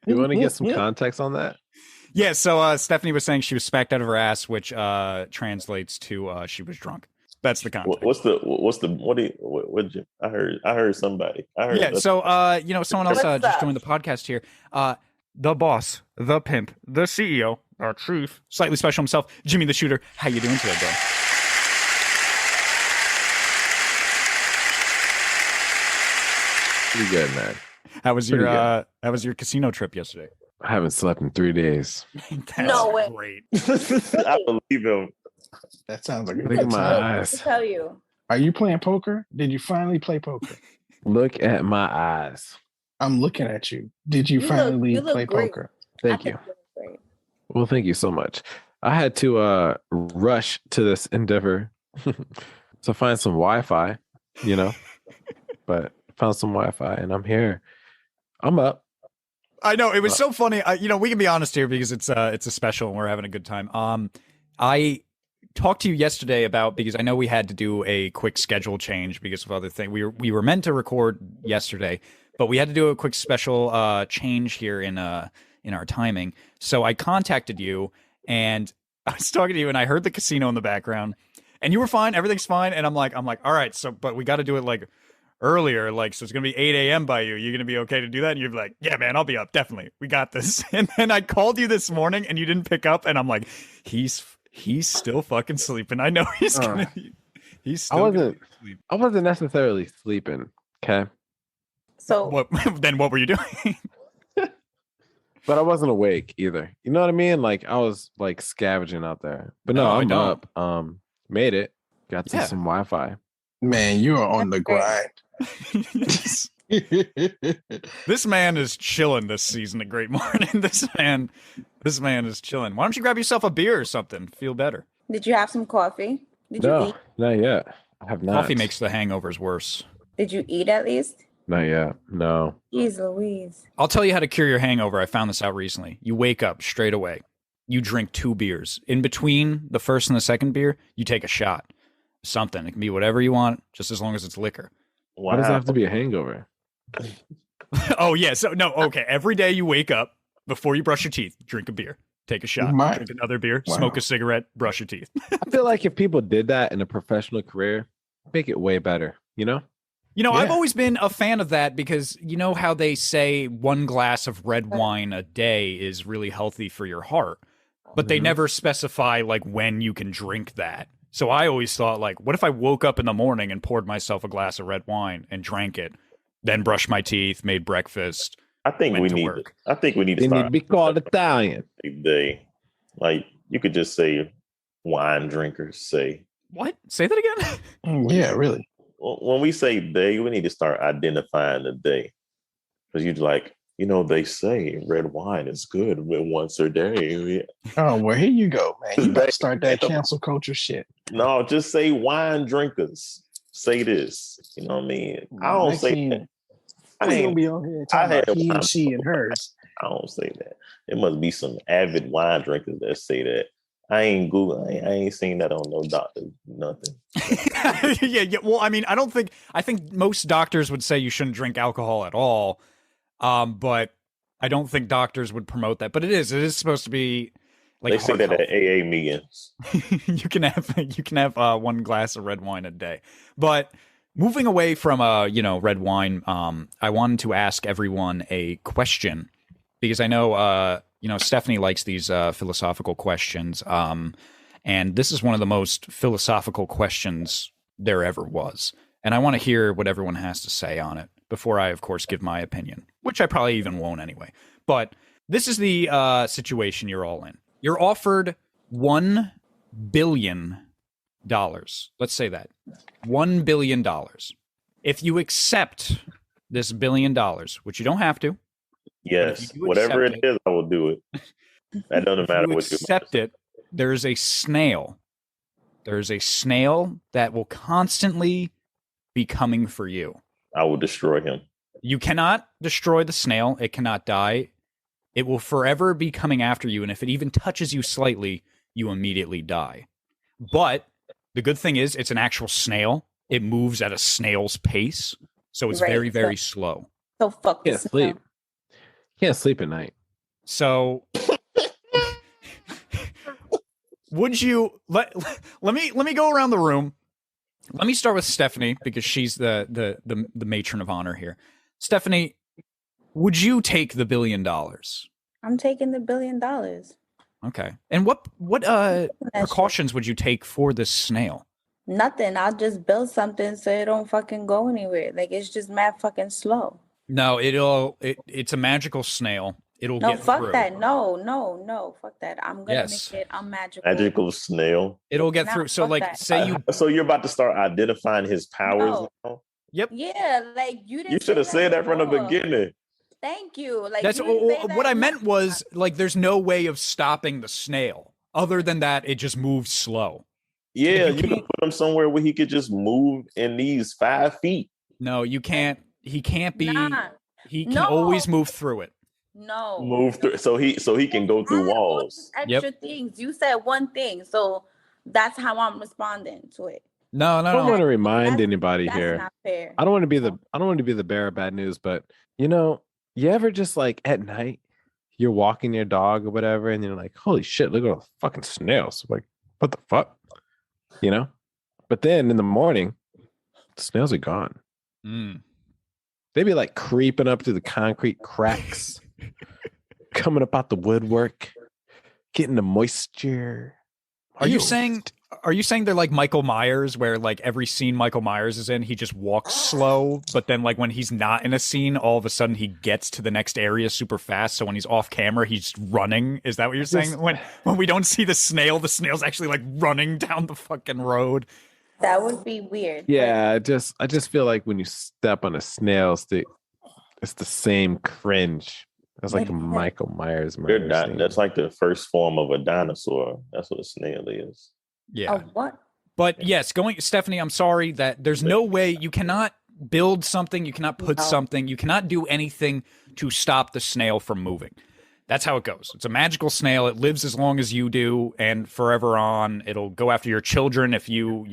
You want to get some context on that? Yeah. So Stephanie was saying she was smacked out of her ass, which translates to she was drunk. That's the context. I heard somebody. So someone else just joined the podcast here. The boss, the pimp, the CEO, our truth, slightly special himself, Jimmy the Shooter. How you doing today, bro? Pretty good, man. How was your casino trip yesterday? I haven't slept in 3 days. No way. Great. I believe him. That sounds like a Look good at my time. eyes. To tell you. Are you playing poker? Did you finally play poker? Look at my eyes. I'm looking at you. Did you finally play poker? Thank you. Well, thank you so much. I had to rush to this endeavor to find some Wi-Fi, but found some Wi-Fi and I'm here. I'm up. I know it was so funny. We can be honest here because it's a special and we're having a good time. I talked to you yesterday because I know we had to do a quick schedule change because of other things. We were meant to record yesterday, but we had to do a quick special change here in our timing. So I contacted you and I was talking to you and I heard the casino in the background and you were fine. Everything's fine. And I'm like, all right. So, but we got to do it like earlier. Like, so it's going to be 8 a.m. by you. You're going to be okay to do that? And you're like, yeah, man, I'll be up. Definitely. We got this. And then I called you this morning and you didn't pick up. And I'm like, he's still fucking sleeping. I know he's still sleeping. I wasn't necessarily sleeping. Okay. So what were you doing? But I wasn't awake either. You know what I mean? Like I was like scavenging out there. But no, I'm up. Made it. Got to some Wi-Fi. Man, you are on the grind. This man is chilling this season of Great Morning. This man is chilling. Why don't you grab yourself a beer or something? Feel better. Did you have some coffee? Did no, you eat? Not yet. I have not. Coffee makes the hangovers worse. Did you eat at least? Not yet. No. Jeez Louise. I'll tell you how to cure your hangover. I found this out recently. You wake up straight away. You drink 2 beers. In between the first and the second beer, you take a shot. Something. It can be whatever you want, just as long as it's liquor. Wow. Why does it have to be a hangover? Oh, yeah. So, no, okay. Every day you wake up, before you brush your teeth, drink a beer. Take a shot. Drink another beer. Wow. Smoke a cigarette. Brush your teeth. I feel like if people did that in a professional career, make it way better, Yeah. I've always been a fan of that because you know how they say 1 glass of red wine a day is really healthy for your heart, but they never specify like when you can drink that. So I always thought like, what if I woke up in the morning and poured myself a glass of red wine and drank it, then brushed my teeth, made breakfast. I think we need to start. Need to be called Italian. Like you could just say wine drinkers say. What? Say that again? Yeah, really. When we say they, we need to start identifying the they. Because you're like, they say red wine is good once a day. Oh, well, here you go, man. You better start that cancel culture shit. No, just say wine drinkers. Say this. You know what I mean? I don't say that. I ain't be on here talking about he and she and hers. I don't say that. There must be some avid wine drinkers that say that. I ain't seen that on no doctor, nothing. Yeah. Well, I mean, I think most doctors would say you shouldn't drink alcohol at all. But I don't think doctors would promote that. But it is supposed to be like they say that at AA meetings. you can have 1 glass of red wine a day. But moving away from red wine, I wanted to ask everyone a question because I know Stephanie likes these philosophical questions. And this is one of the most philosophical questions there ever was. And I want to hear what everyone has to say on it before I, of course, give my opinion, which I probably even won't anyway. But this is the situation you're all in. You're offered $1 billion. Let's say that. $1 billion. If you accept this $1 billion, which you don't have to. Yes, whatever it is, I will do it. That doesn't matter what you accept it. There's a snail. There's a snail that will constantly be coming for you. I will destroy him. You cannot destroy the snail. It cannot die. It will forever be coming after you. And if it even touches you slightly, you immediately die. But the good thing is it's an actual snail. It moves at a snail's pace, so it's very, very slow. So fuck Can't sleep. Can't sleep at night. So would you let me go around the room? Let me start with Stephanie because she's the matron of honor here. Stephanie, would you take the $1 billion? I'm taking the $1 billion. Okay. And what precautions would you take for this snail? Nothing. I'll just build something so it don't fucking go anywhere. Like, it's just mad fucking slow. No, it's a magical snail. It'll no, get fuck through. that. No, fuck that. I'm gonna make it magical. Magical snail. It'll get through. So like that. say you So you're about to start identifying his powers now? Yep. Yeah, like you should have said that from the beginning. Thank you. Like that's what I meant was like there's no way of stopping the snail. Other than that, it just moves slow. Yeah, you can put him somewhere where he could just move in these 5 feet. No, you can't. He can't be. He can always move through it. No. Move through so he can go through walls. Extra things. You said one thing, so that's how I'm responding to it. No. I don't want to remind anybody here. Not fair. I don't want to be the bearer of bad news, but you ever just like at night you're walking your dog or whatever, and you're like, holy shit, look at all the fucking snails. Like, what the fuck? But then in the morning, the snails are gone. They be like creeping up through the concrete cracks, coming up out the woodwork, getting the moisture. Are you saying they're like Michael Myers, where like every scene Michael Myers is in, he just walks slow, but then like when he's not in a scene, all of a sudden he gets to the next area super fast. So when he's off camera, he's running. Is that what you're saying? When we don't see the snail's actually like running down the fucking road. That would be weird. Yeah, I just feel like when you step on a snail, it's the same cringe. That's like a Michael Myers murder. That's like the first form of a dinosaur. That's what a snail is. Yeah. What? But yes, Stephanie, I'm sorry that there's no way you cannot build something, you cannot put something, you cannot do anything to stop the snail from moving. That's how it goes. It's a magical snail. It lives as long as you do and forever on. It'll go after your children if you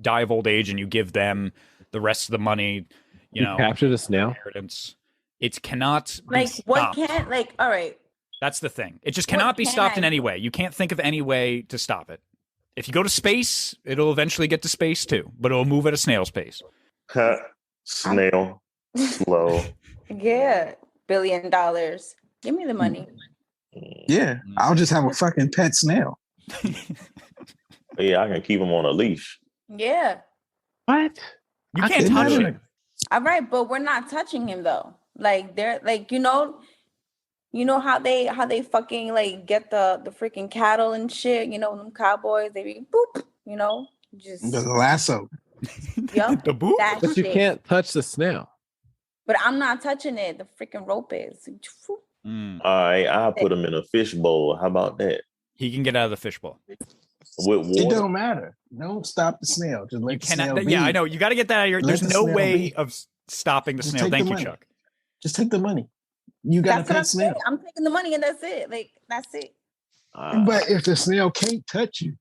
die of old age and you give them the rest of the money, you capture the snail. Inheritance. It cannot like be what stopped. can't like all right. That's the thing. It just cannot be stopped in any way. You can't think of any way to stop it. If you go to space, it'll eventually get to space too, but it'll move at a snail's pace. Snail. Slow. Yeah. $1 billion. Give me the money. Yeah. I'll just have a fucking pet snail. Yeah, I can keep him on a leash. Yeah. What? You can't touch it. All right, but we're not touching him though. Like they're like, you know how they fucking like get the freaking cattle and shit, them cowboys, they be boop, just the lasso. Yep. The boop. But you can't touch the snail. But I'm not touching it. The freaking rope is. All right, I'll put him in a fish bowl. How about that? He can get out of the fish bowl. With water. It don't matter. Don't stop the snail. Just let the snail be. Yeah, I know. You got to get that out of here. There's no way of stopping the snail. Thank you, Chuck. Just take the money. You got a pet snail. I'm taking the money and that's it. Like, that's it. But if the snail can't touch you,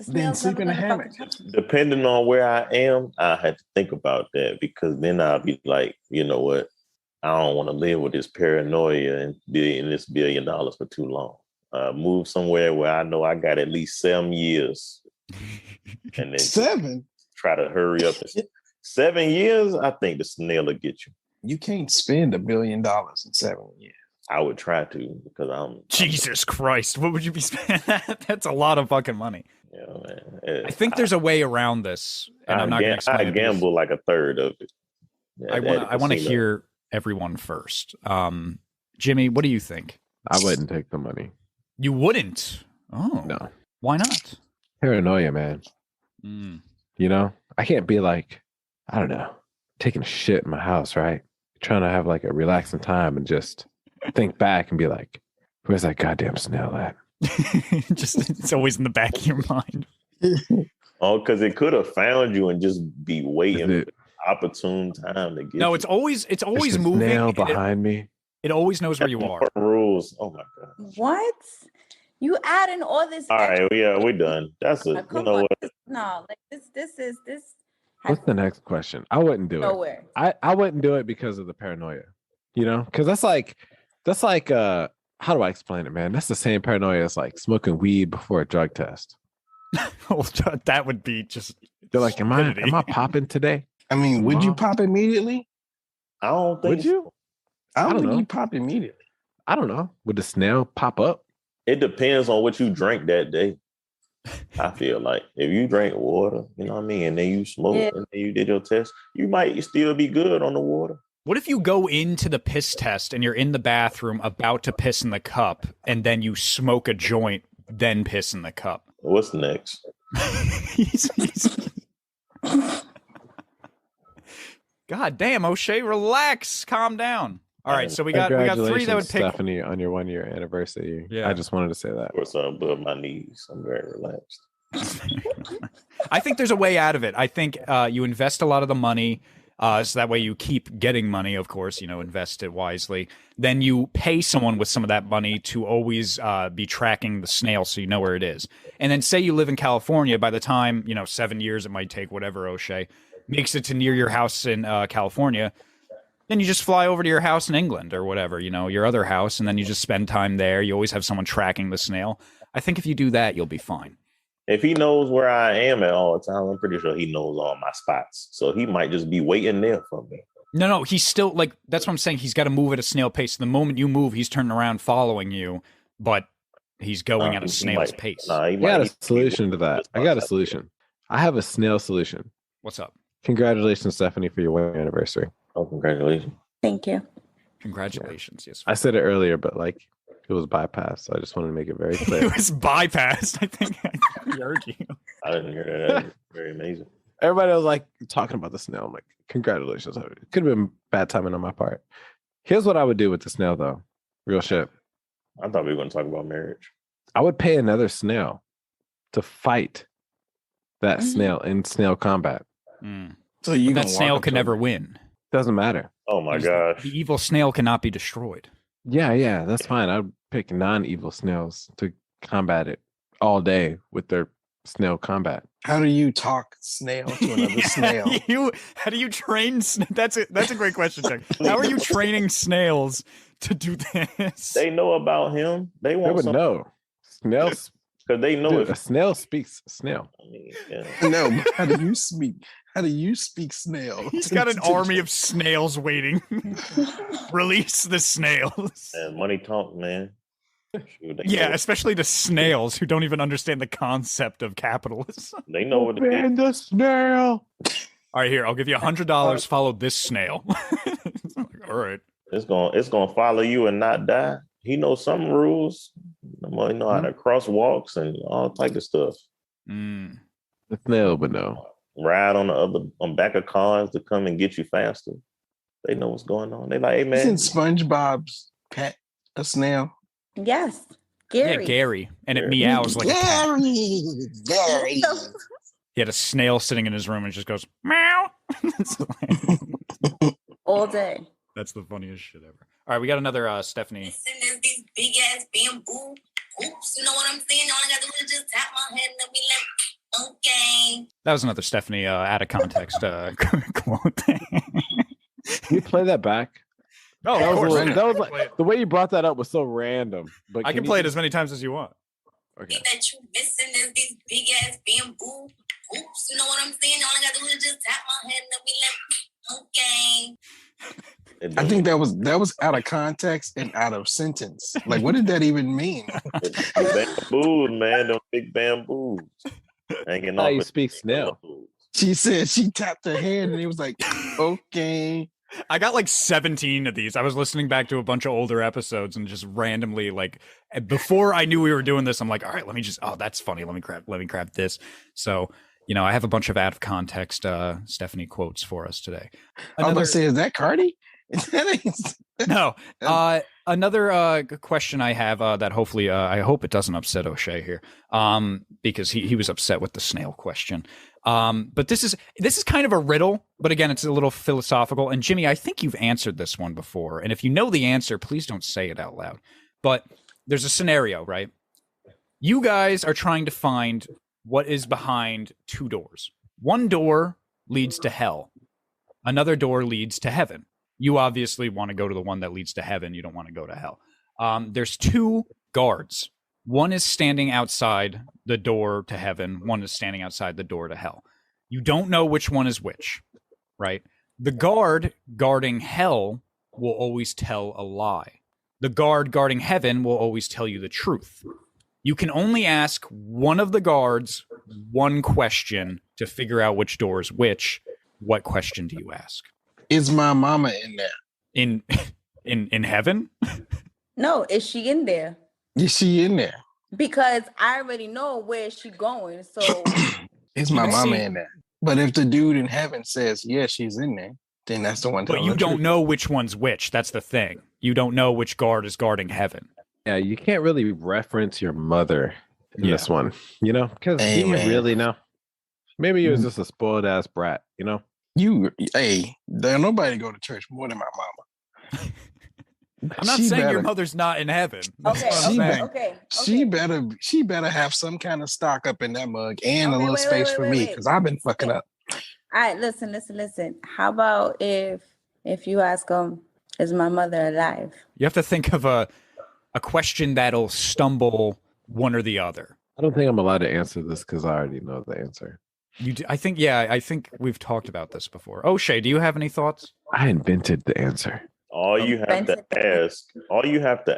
then sleep in a hammock. Depending on where I am, I had to think about that because then I'll be like, you know what? I don't want to live with this paranoia and be in this $1 billion for too long. Move somewhere where I know I got at least 7 years. And then 7? Try to hurry up. 7 years, I think the snail will get you. You can't spend $1 billion in 7 years. I would try to because I'm Jesus Christ. What would you be spending? That's a lot of fucking money. Yeah, man. I think there's a way around this. And I'm not going to explain I gamble like a third of it. Yeah, I want to hear everyone first. Jimmy, what do you think? I wouldn't take the money. You wouldn't? Oh. No. Why not? Paranoia, man. I can't be like, I don't know, taking a shit in my house, right? Trying to have like a relaxing time and just think back and be like, where's that goddamn snail at? Just it's always in the back of your mind. Oh, because it could have found you and just be waiting for the opportune time to get No, you. it's always There's a moving. snail behind me. It always knows where you are. Rules. Oh my god. What? You adding all this. All right, we're done. That's it. You know what? No, like this is. What's the next question? I wouldn't do nowhere. it. I wouldn't do it because of the paranoia. You know, because that's like how do I explain it, man? That's the same paranoia as like smoking weed before a drug test. Well, that would be just. They're like, am I popping today? I mean, would you pop immediately? I don't think. Would you? I don't think know. you pop immediately. I don't know. Would the snail pop up? It depends on what you drank that day. I feel like if you drank water, you know what I mean, and then you smoked and then you did your test, you might still be good on the water. What if you go into the piss test and you're in the bathroom about to piss in the cup, and then you smoke a joint, then piss in the cup? What's next? God damn, O'Shea, relax, calm down. All right, so we got 3 that would pick. Stephanie, on your 1-year anniversary. Yeah, I just wanted to say that. Or something above my knees. I'm very relaxed. I think there's a way out of it. I think you invest a lot of the money, so that way you keep getting money. Of course, invest it wisely. Then you pay someone with some of that money to always be tracking the snail, so you know where it is. And then say you live in California. By the time 7 years it might take, whatever O'Shea makes it to near your house in California. Then you just fly over to your house in England or whatever, your other house, and then you just spend time there. You always have someone tracking the snail. I think if you do that, you'll be fine. If he knows where I am at all the time, I'm pretty sure he knows all my spots. So he might just be waiting there for me. No, he's still, that's what I'm saying. He's got to move at a snail pace. The moment you move, he's turning around following you, but he's going at a snail's pace. I got a solution to that. I got a solution. I have a snail solution. What's up? Congratulations, Stephanie, for your 1-year anniversary. Oh, congratulations. Thank you. Congratulations. Yes. I said it earlier, but it was bypassed. So I just wanted to make it very clear. It was bypassed. I think I heard you. I didn't hear that. That's very amazing. Everybody was talking about the snail. I'm like, congratulations. It could have been bad timing on my part. Here's what I would do with the snail, though. Real shit. I thought we were going to talk about marriage. I would pay another snail to fight that snail in snail combat. Mm. So that snail can never win. Doesn't matter. Oh my gosh. The evil snail cannot be destroyed. Yeah, that's fine. I'd pick non-evil snails to combat it all day with their snail combat. How do you talk snail to another snail? How do you train? That's a great question, Chuck. How are you training snails to do this? They know about him. They would know. Snails. Because they know a snail speaks snail. I mean, yeah. No, how do you speak? How do you speak snail? He's got an army of snails waiting. Release the snails. And money talk, man. Shoot, especially the snails who don't even understand the concept of capitalism. They know what it is. The snail. All right, here, I'll give you $100. Follow this snail. All right. It's gonna follow you and not die. He knows some rules. He know how to cross walks and all type of stuff. Mm. The snail would know. Ride on back of cars to come and get you faster. They know what's going on. They like, hey man. Isn't SpongeBob's pet a snail? Yes, Gary. Yeah, Gary, and it meows like Gary. He had a snail sitting in his room and just goes meow all day. That's the funniest shit ever. All right, we got another Stephanie. Listen, there's these big ass bamboo hoops. You know what I'm saying? All I gotta do is just tap my head and then be like, okay. That was another Stephanie out of context quote. Can you play that back? Oh, of course. That was the way you brought that up was so random. But I can play it as many times as you want. Okay. That you missing is these big ass bamboo hoops. You know what I'm saying? All I gotta do is just tap my head and then be like, okay. I think that was out of context and out of sentence. Like, what did that even mean? Bamboos, man, them big bamboos. Hanging how you speak snail. She said she tapped her head and it was like, okay. I got 17 of these. I was listening back to a bunch of older episodes and just randomly, before I knew we were doing this, I'm like, all right, that's funny. Let me grab this. So, I have a bunch of out of context Stephanie quotes for us today. I'm going to say, is that Cardi? No. Another question I have that hopefully, I hope it doesn't upset O'Shea here, because he was upset with the snail question. But this is kind of a riddle, but again, it's a little philosophical. And Jimmy, I think you've answered this one before. And if you know the answer, please don't say it out loud. But there's a scenario, right? You guys are trying to find what is behind two doors. One door leads to hell. Another door leads to heaven. You obviously want to go to the one that leads to heaven. You don't want to go to hell. There's two guards. One is standing outside the door to heaven. One is standing outside the door to hell. You don't know which one is which, right? The guard guarding hell will always tell a lie. The guard guarding heaven will always tell you the truth. You can only ask one of the guards one question to figure out which door is which. What question do you ask? Is my mama in there? In heaven? No, is she in there? Is she in there? Because I already know where she's going. So is my mama in there? But if the dude in heaven says, yeah, she's in there, then that's the one. But you don't know which one's which. That's the thing. You don't know which guard is guarding heaven. Yeah, you can't really reference your mother in this one, you know, because you really know. Maybe you was just a spoiled ass brat, you know. There's nobody go to church more than my mama. I'm not saying your mother's not in heaven. Okay. She better have some kind of stock up in that mug and a little space for me because I've been fucking up. All right, listen. How about if you ask them, is my mother alive? You have to think of a question that'll stumble one or the other. I don't think I'm allowed to answer this because I already know the answer. You do, I think we've talked about this before. O'Shea, do you have any thoughts? I invented the answer. All you have to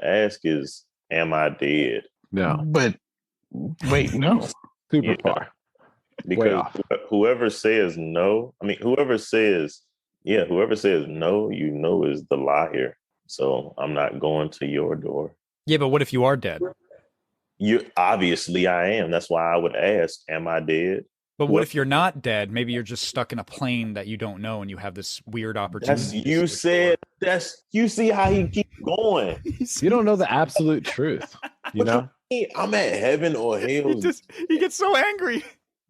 ask is, am I dead? No. But wait, no. Super far. Because whoever says no, whoever says no, you know is the liar. So I'm not going to your door. Yeah, but what if you are dead? Obviously I am. That's why I would ask, am I dead? But what if you're not dead? Maybe you're just stuck in a plane that you don't know and you have this weird opportunity. You see how he keeps going. You don't know the absolute truth. You know? I'm at heaven or hell. He gets so angry.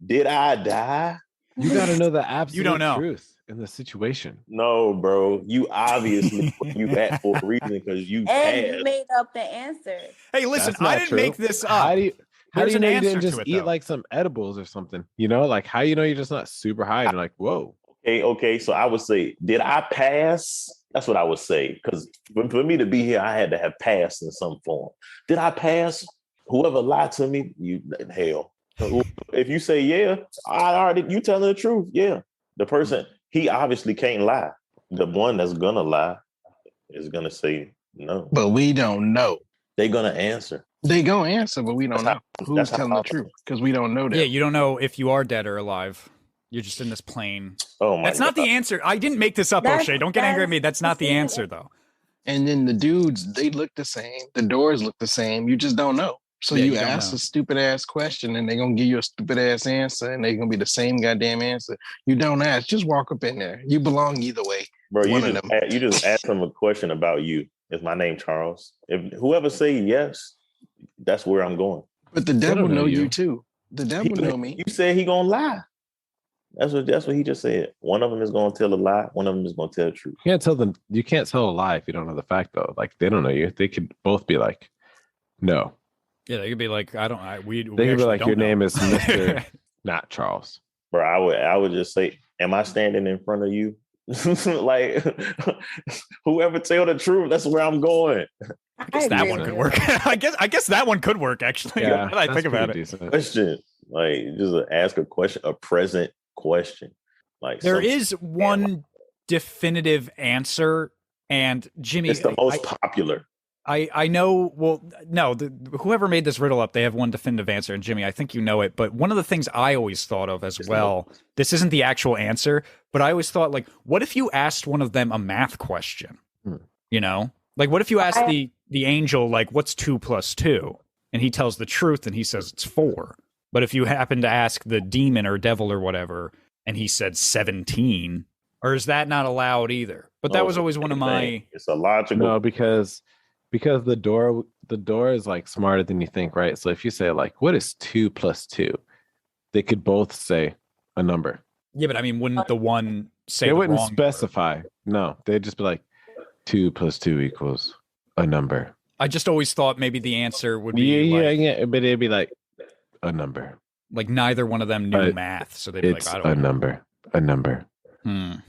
Did I die? You got to know the absolute truth in the situation. No, bro. You obviously you had for a reason because you made up the answer. Hey, listen, I didn't make this up. How do you know you didn't just eat like some edibles or something? You know, like how you know you're just not super high and like, whoa. Okay. So I would say, did I pass? That's what I would say. Because for me to be here, I had to have passed in some form. Did I pass? Whoever lied to me, you hell. If you say yeah, you telling the truth. Yeah. The person, he obviously can't lie. The one that's gonna lie is gonna say no. But we don't know. They're gonna answer. They gonna answer, but we don't know who's telling the truth because we don't know that. Yeah, you don't know if you are dead or alive. You're just in this plane. Oh my! That's not the answer. I didn't make this up, O'Shea. Don't get angry at me. That's not the answer, though. And then the dudes, they look the same. The doors look the same. You just don't know. So you ask a stupid ass question, and they're gonna give you a stupid ass answer, and they're gonna be the same goddamn answer. You don't ask. Just walk up in there. You belong either way. Bro, you just ask them a question about you. Is my name Charles? If whoever say yes, that's where I'm going. But the devil know you too. The devil know me. You said he gonna lie. That's what he just said. One of them is gonna tell a lie. One of them is gonna tell the truth. You can't tell them. You can't tell a lie if you don't know the fact, though. Like they don't know you. They could both be like, no. Yeah, they could be like, they could be like, your name is Mr. not Charles. Bro, I would just say, am I standing in front of you? Like whoever tell the truth, that's where I'm going. I guess that one could work. I guess that one could work actually. Yeah, I think about it. Decent. Question, like just ask a question, a present question. Like there is one definitive answer, and Jimmy, it's the most popular. I know. Well, no, whoever made this riddle up, they have one definitive answer, and Jimmy, I think you know it. But one of the things I always thought of as well, this isn't the actual answer, but I always thought, like, what if you asked one of them a math question? You know, like, what if you asked the angel, like, what's 2 + 2? And he tells the truth, and he says it's 4. But if you happen to ask the demon or devil or whatever, and he said 17, or is that not allowed either? But that was always one of my. It's a logical. No, because the door is like smarter than you think, right? So if you say like, what is 2 + 2? They could both say a number. Yeah, but I mean, wouldn't the one say they the wouldn't wrong specify? Number? No, they'd just be like 2 + 2 = a number. I just always thought maybe the answer would be yeah, but it'd be like a number. Like neither one of them knew math, so they'd be like, I don't know. A number. Damn.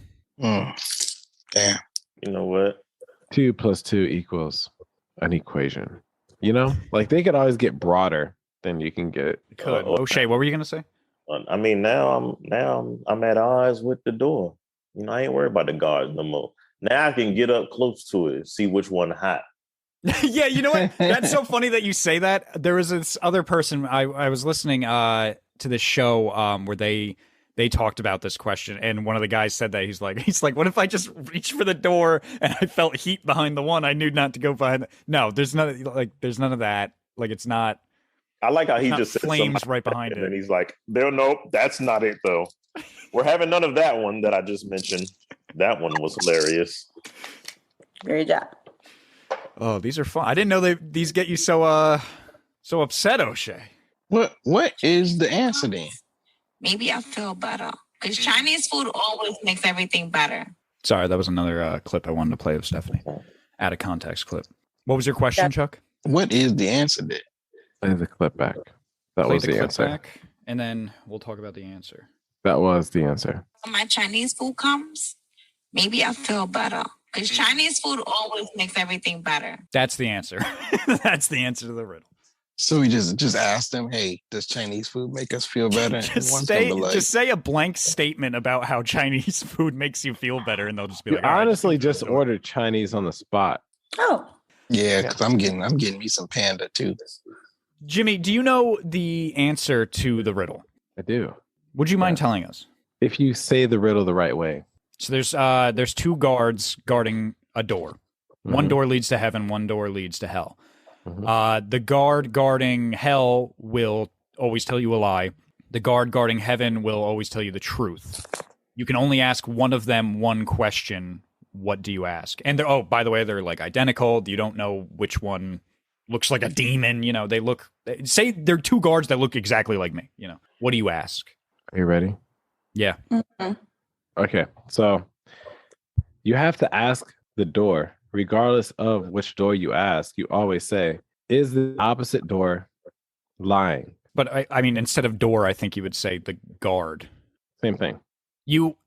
You know what? 2 + 2 equals an equation. You know, like they could always get broader than you can get. Could. O'Shea, what were you gonna say? I mean, now I'm at odds with the door. You know, I ain't worried about the guards no more. Now I can get up close to it, see which one hot. Yeah, you know what? That's so funny that you say that. There was this other person I was listening to this show where they talked about this question, and one of the guys said that he's like, what if I just reached for the door and I felt heat behind the one I knew not to go behind? No, there's none of that. Like it's not. I like how he just said flames right behind it, and he's like, nope, that's not it though. We're having none of that one that I just mentioned. That one was hilarious. Great job. Oh, these are fun. I didn't know these get you so upset, O'Shea. What is the answer then? Maybe I feel better. Because Chinese food always makes everything better. Sorry, that was another clip I wanted to play of Stephanie. Out of context clip. What was your question, Chuck? What is the answer then? Play the clip back. That was the answer. Back, and then we'll talk about the answer. That was the answer. When my Chinese food comes, maybe I feel better. Because Chinese food always makes everything better. That's the answer. That's the answer to the riddle. So we just asked them, hey, does Chinese food make us feel better? just say a blank statement about how Chinese food makes you feel better, and they'll just be like, honestly just ordered Chinese on the spot. Oh. Yeah, because I'm getting me some panda too. Jimmy, do you know the answer to the riddle? I do. Would you mind telling us? If you say the riddle the right way. So there's 2 guards guarding a door. Mm-hmm. One door leads to heaven, one door leads to hell. Mm-hmm. The guard guarding hell will always tell you a lie. The guard guarding heaven will always tell you the truth. You can only ask one of them one question. What do you ask? And by the way, they're like identical. You don't know which one looks like a demon. You know, say they're 2 guards that look exactly like me. You know, what do you ask? Are you ready? Yeah. Mm-hmm. Okay, so you have to ask the door, regardless of which door you ask. You always say, "Is the opposite door lying?" But I mean, instead of door, I think you would say the guard. Same thing.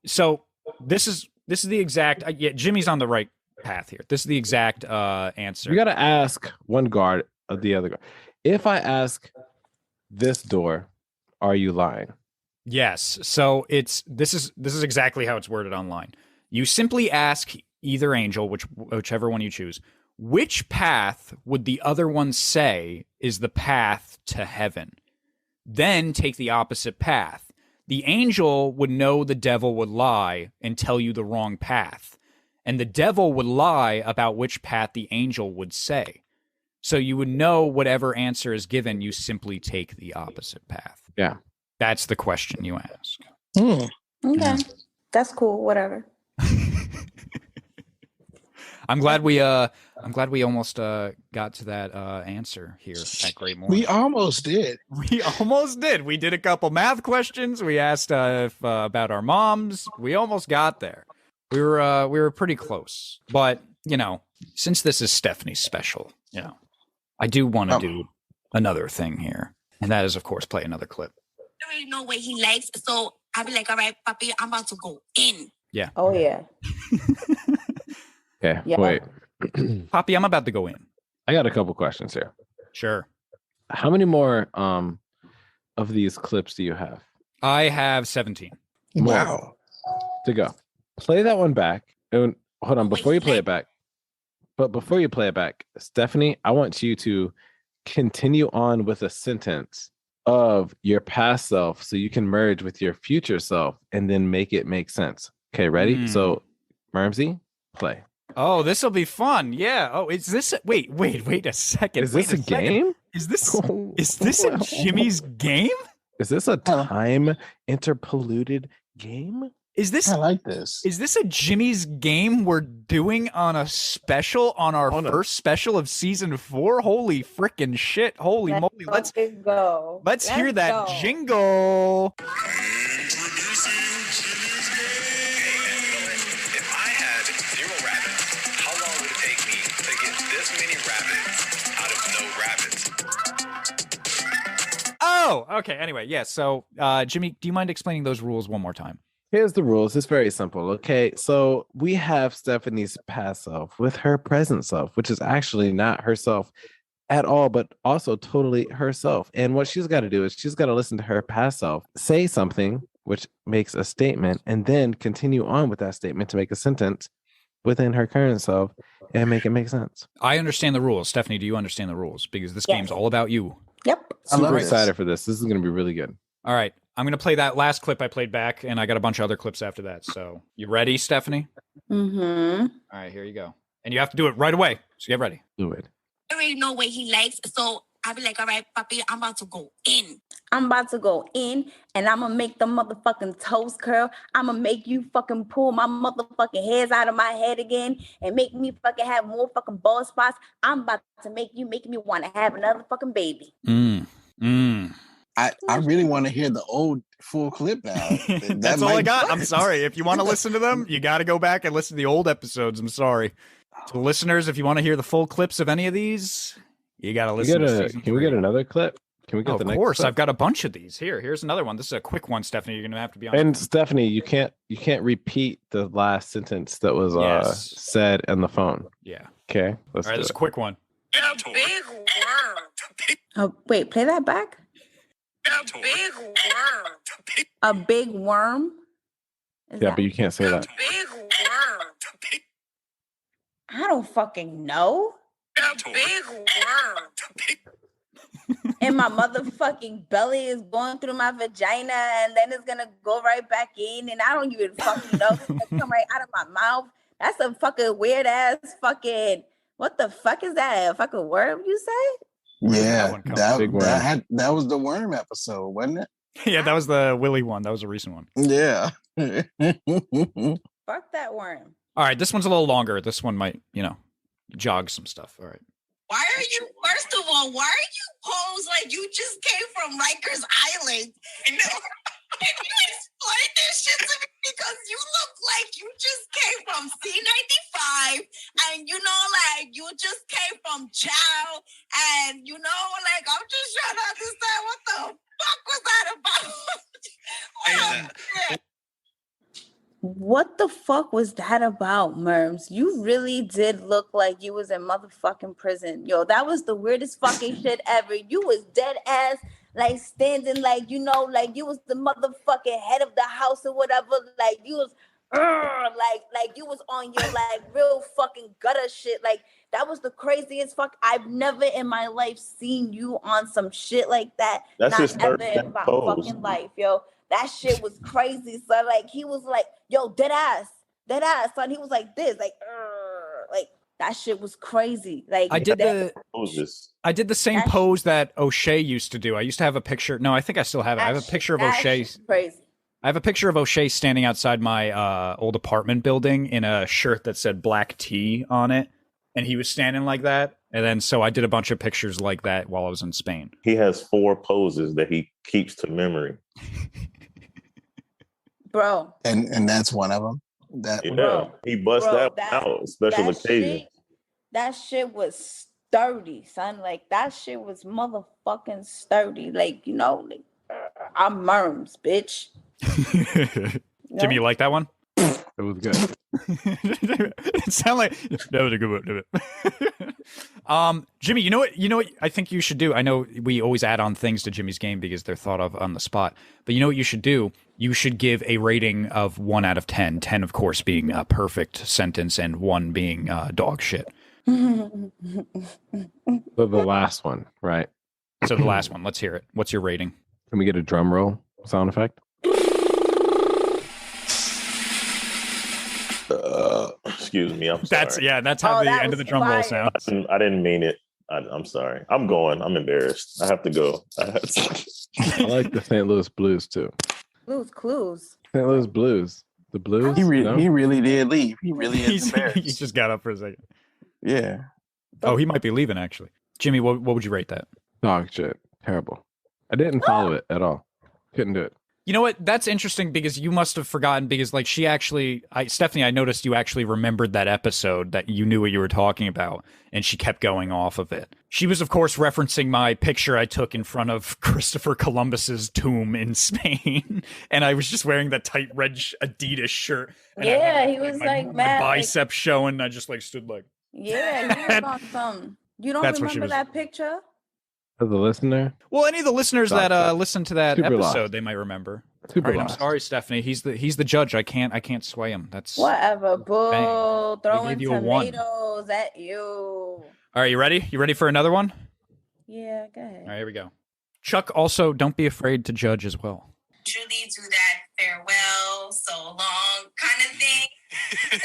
So this is the exact. Jimmy's on the right path here. This is the exact answer. You got to ask one guard of the other guard. If I ask this door, are you lying? Yes. So this is exactly how it's worded online. You simply ask either angel, whichever one you choose, which path would the other one say is the path to heaven? Then take the opposite path. The angel would know the devil would lie and tell you the wrong path. And the devil would lie about which path the angel would say. So you would know whatever answer is given, you simply take the opposite path. Yeah. That's the question you ask. Okay. Yeah. That's cool. Whatever. I'm glad we almost got to that answer here at Great Morning. We almost did. We did a couple math questions. We asked about our moms. We almost got there. We were pretty close. But, you know, since this is Stephanie's special, you know, I do want to do another thing here. And that is, of course, play another clip. I don't really know what he likes, so I'll be like, all right, papi, I'm about to go in. Yeah. Oh, yeah. Okay, Yeah. wait. Poppy, I'm about to go in. I got a couple questions here. Sure. How many more of these clips do you have? I have 17. Wow. To go. Play that one back. And hold on, before you play it back. But before you play it back, Stephanie, I want you to continue on with a sentence of your past self so you can merge with your future self and then make it make sense. Okay, ready? So, Murmsy, play. Oh, this will be fun. Yeah. Oh, is this wait a second. Is this a game? Is this a Jimmy's game? Is this a time interpolluted game? I like this. Is this a Jimmy's game we're doing on a special on our first special of season 4? Holy freaking shit. Holy moly. Let's go. Let's hear that jingle. If I had 0 rabbits, how long would it take me to get this many rabbits Oh, okay. Anyway, yeah. So, Jimmy, do you mind explaining those rules one more time? Here's the rules. It's very simple. Okay. So we have Stephanie's past self with her present self, which is actually not herself at all, but also totally herself. And what she's got to do is she's got to listen to her past self, say something, which makes a statement, and then continue on with that statement to make a sentence within her current self and make it make sense. I understand the rules. Stephanie, do you understand the rules? Because this game's all about you. Yep. Super excited for this. This is going to be really good. All right. I'm going to play that last clip I played back, and I got a bunch of other clips after that. So you ready, Stephanie? Mm-hmm. All right, here you go. And you have to do it right away. So get ready. Do it. I already know what he likes, so I'll be like, all right, papi, I'm about to go in. I'm about to go in, and I'm going to make the motherfucking toes curl. I'm going to make you fucking pull my motherfucking hairs out of my head again and make me fucking have more fucking bald spots. I'm about to making me want to have another fucking baby. I really want to hear the old full clip now. That's all I got. I'm sorry. If you want to listen to them, you got to go back and listen to the old episodes. I'm sorry. To listeners, if you want to hear the full clips of any of these, you got to listen to season 3. Can we get another clip? Can we get the next? Of course. clip? I've got a bunch of these. Here's another one. This is a quick one, Stephanie. You're going to have to be on. And Stephanie, you can't repeat the last sentence that was said in the phone. Yeah. Okay. All right, this is a quick one. A big worm. Oh, wait, play that back. A big worm. A big worm? But you can't say that. A big worm. I don't fucking know. A big worm. And my motherfucking belly is going through my vagina, and then it's gonna go right back in, and I don't even fucking know. It's gonna come right out of my mouth. That's a fucking weird ass fucking. What the fuck is that? A fucking worm, you say? Yeah, that was the worm episode, wasn't it? Yeah, that was the Willy one. That was a recent one. Yeah. Fuck that worm. All right, this one's a little longer. This one might, jog some stuff. All right. Why are you, first of all, why are you posed like you just came from Rikers Island? And can you explain this shit to me? Because you look like you just came from C95 and, you just came from Chow and, I'm just trying to understand what the fuck was that about? What the fuck was that about, Murms? You really did look like you was in motherfucking prison. Yo, that was the weirdest fucking shit ever. You was dead ass, standing you was the motherfucking head of the house or whatever. You was, you was on your, real fucking gutter shit. That was the craziest fuck. I've never in my life seen you on some shit like that. That's Not his ever first in my pose. fucking life, yo. That shit was crazy, son. He was like, yo, dead ass, son. He was like this, that shit was crazy. I did the same pose that O'Shea used to do. I used to have a picture. No, I think I still have it. I have a picture of O'Shea. Crazy. I have a picture of O'Shea standing outside my old apartment building in a shirt that said black tea on it. And he was standing like that. And then so I did a bunch of pictures like that while I was in Spain. He has 4 poses that he keeps to memory. Bro. And that's one of them. He busts that out, special occasion. That shit was sturdy, son. That shit was motherfucking sturdy. I'm Murms, bitch. Jimmy, you like that one? It was good. It sounded like that was a good one. Jimmy, you know what I think you should do? I know we always add on things to Jimmy's game because they're thought of on the spot. But you know what you should do? You should give a rating of 1 out of 10. 10, of course, being a perfect sentence and 1 being dog shit. So the last one, right? So the last one. Let's hear it. What's your rating? Can we get a drum roll sound effect? Excuse me. I'm sorry. That's how the end of the drum roll sounds. I didn't mean it. I'm sorry. I'm going. I'm embarrassed. I have to go. I like the St. Louis Blues too. Blues Clues. St. Louis Blues. The Blues? He really did leave. He really is embarrassed. He just got up for a second. Yeah. Oh, he might be leaving actually. Jimmy, what would you rate that? Dog shit. Terrible. I didn't follow it at all. Couldn't do it. You know what? That's interesting because you must have forgotten because like Stephanie, I noticed you actually remembered that episode that you knew what you were talking about and she kept going off of it. She was, of course, referencing my picture I took in front of Christopher Columbus's tomb in Spain. And I was just wearing that tight red Adidas shirt. And he was like mad. My biceps showing. I just like stood like. Yeah, he was on some. You don't remember that picture? For the listener? Well, any of the listeners that listened to that episode, lost. they might remember. Super right, I'm lost. sorry, Stephanie. He's the judge. I can't sway him. That's whatever. Bull throwing tomatoes at you. All right, you ready? You ready for another one? Yeah, go ahead. All right, here we go. Chuck, also, don't be afraid to judge as well. Truly to that farewell, so long kind of thing.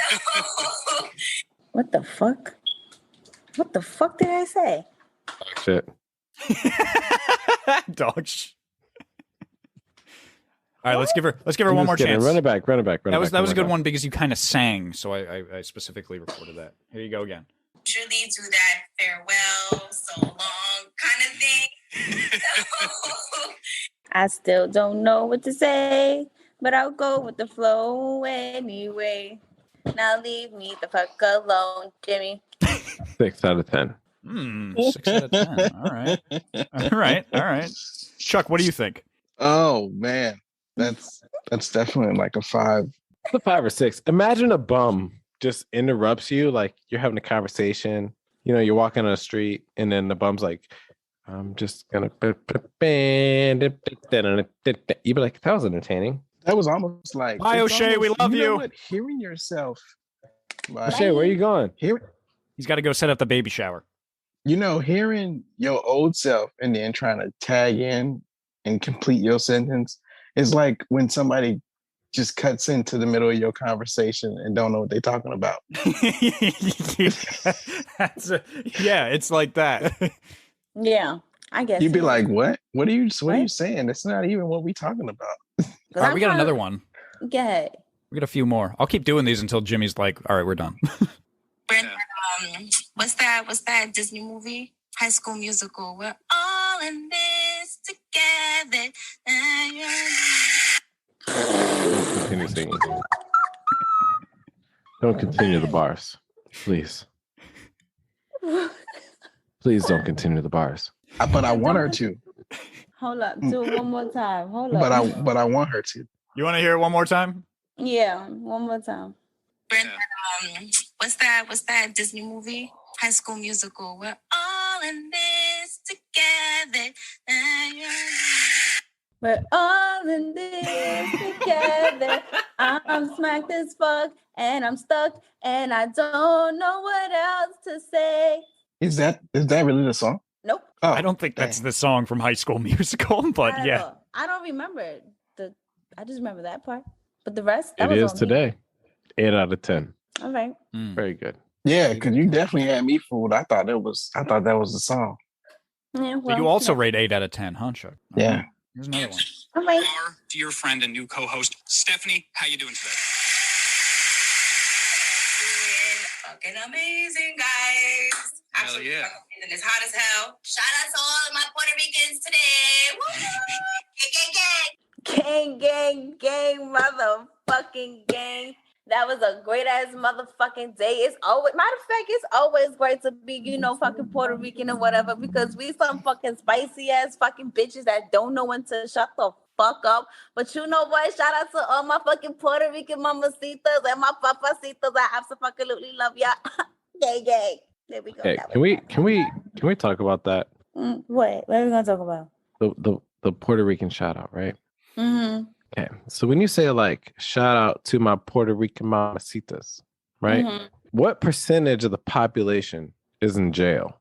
What the fuck? What the fuck did I say? Oh, shit. Dog shit. All right, let's give her one more chance. Run it back. That was a good one because you kind of sang, so I specifically recorded that. Here you go again. Truly to that farewell, so long kind of thing. I still don't know what to say, but I'll go with the flow anyway. Now leave me the fuck alone, Jimmy. 6 out of 10. 6 out of 10. All right. Chuck, what do you think? Oh man, that's definitely like a 5. It's a 5 or 6. Imagine a bum just interrupts you, like you're having a conversation. You know, you're walking on the street, and then the bum's like, "I'm just gonna." You'd be like, "That was entertaining." That was almost like, "Bye, OSHEA, we love you." Know what? Hearing yourself. Like, OSHEA, where are you going? He's got to go set up the baby shower. You know, hearing your old self and then trying to tag in and complete your sentence is like when somebody just cuts into the middle of your conversation and don't know what they're talking about. It's like that. Yeah, I guess. You'd be like, "What? What are you saying? That's not even what we're talking about." All right, we got another one. Go ahead. We got a few more. I'll keep doing these until Jimmy's like, "All right, we're done." What's that Disney movie? High School Musical. We're all in this together. Don't continue singing. Don't continue the bars, please. Please don't continue the bars. But I want her to. Hold up, do it one more time. Hold up. But I want her to. You want to hear it one more time? Yeah, one more time. What's that Disney movie? High School Musical. We're all in this together. We're all in this together. I'm smacked as fuck and I'm stuck and I don't know what else to say. Is that really the song? Nope. Oh, I don't think that's the song from High School Musical, but yeah. I don't remember it. I just remember that part. But the rest, it is today. 8 out of 10. All right. Very good. Yeah, because you definitely had me fooled. I thought that was the song. Yeah, well, you also rate 8 out of 10, huh, Chuck? Yeah. Here's another one. All right. Our dear friend and new co-host, Stephanie. How you doing today? Fucking amazing, guys. Hell yeah. And it's hot as hell. Shout out to all of my Puerto Ricans today. Woo! Gang, gang, gang. Gang, gang, motherfucking gang. That was a great ass motherfucking day. It's always, matter of fact, it's always great to be, fucking Puerto Rican or whatever, because we some fucking spicy ass fucking bitches that don't know when to shut the fuck up. But you know what? Shout out to all my fucking Puerto Rican mamacitas and my papacitas. I absolutely love y'all. Gang, gang. There we go. Hey, can we talk about that? What are we gonna talk about? The Puerto Rican shout out, right? Mm-hmm. Okay, so when you say like shout out to my Puerto Rican mamacitas, right? Mm-hmm. What percentage of the population is in jail?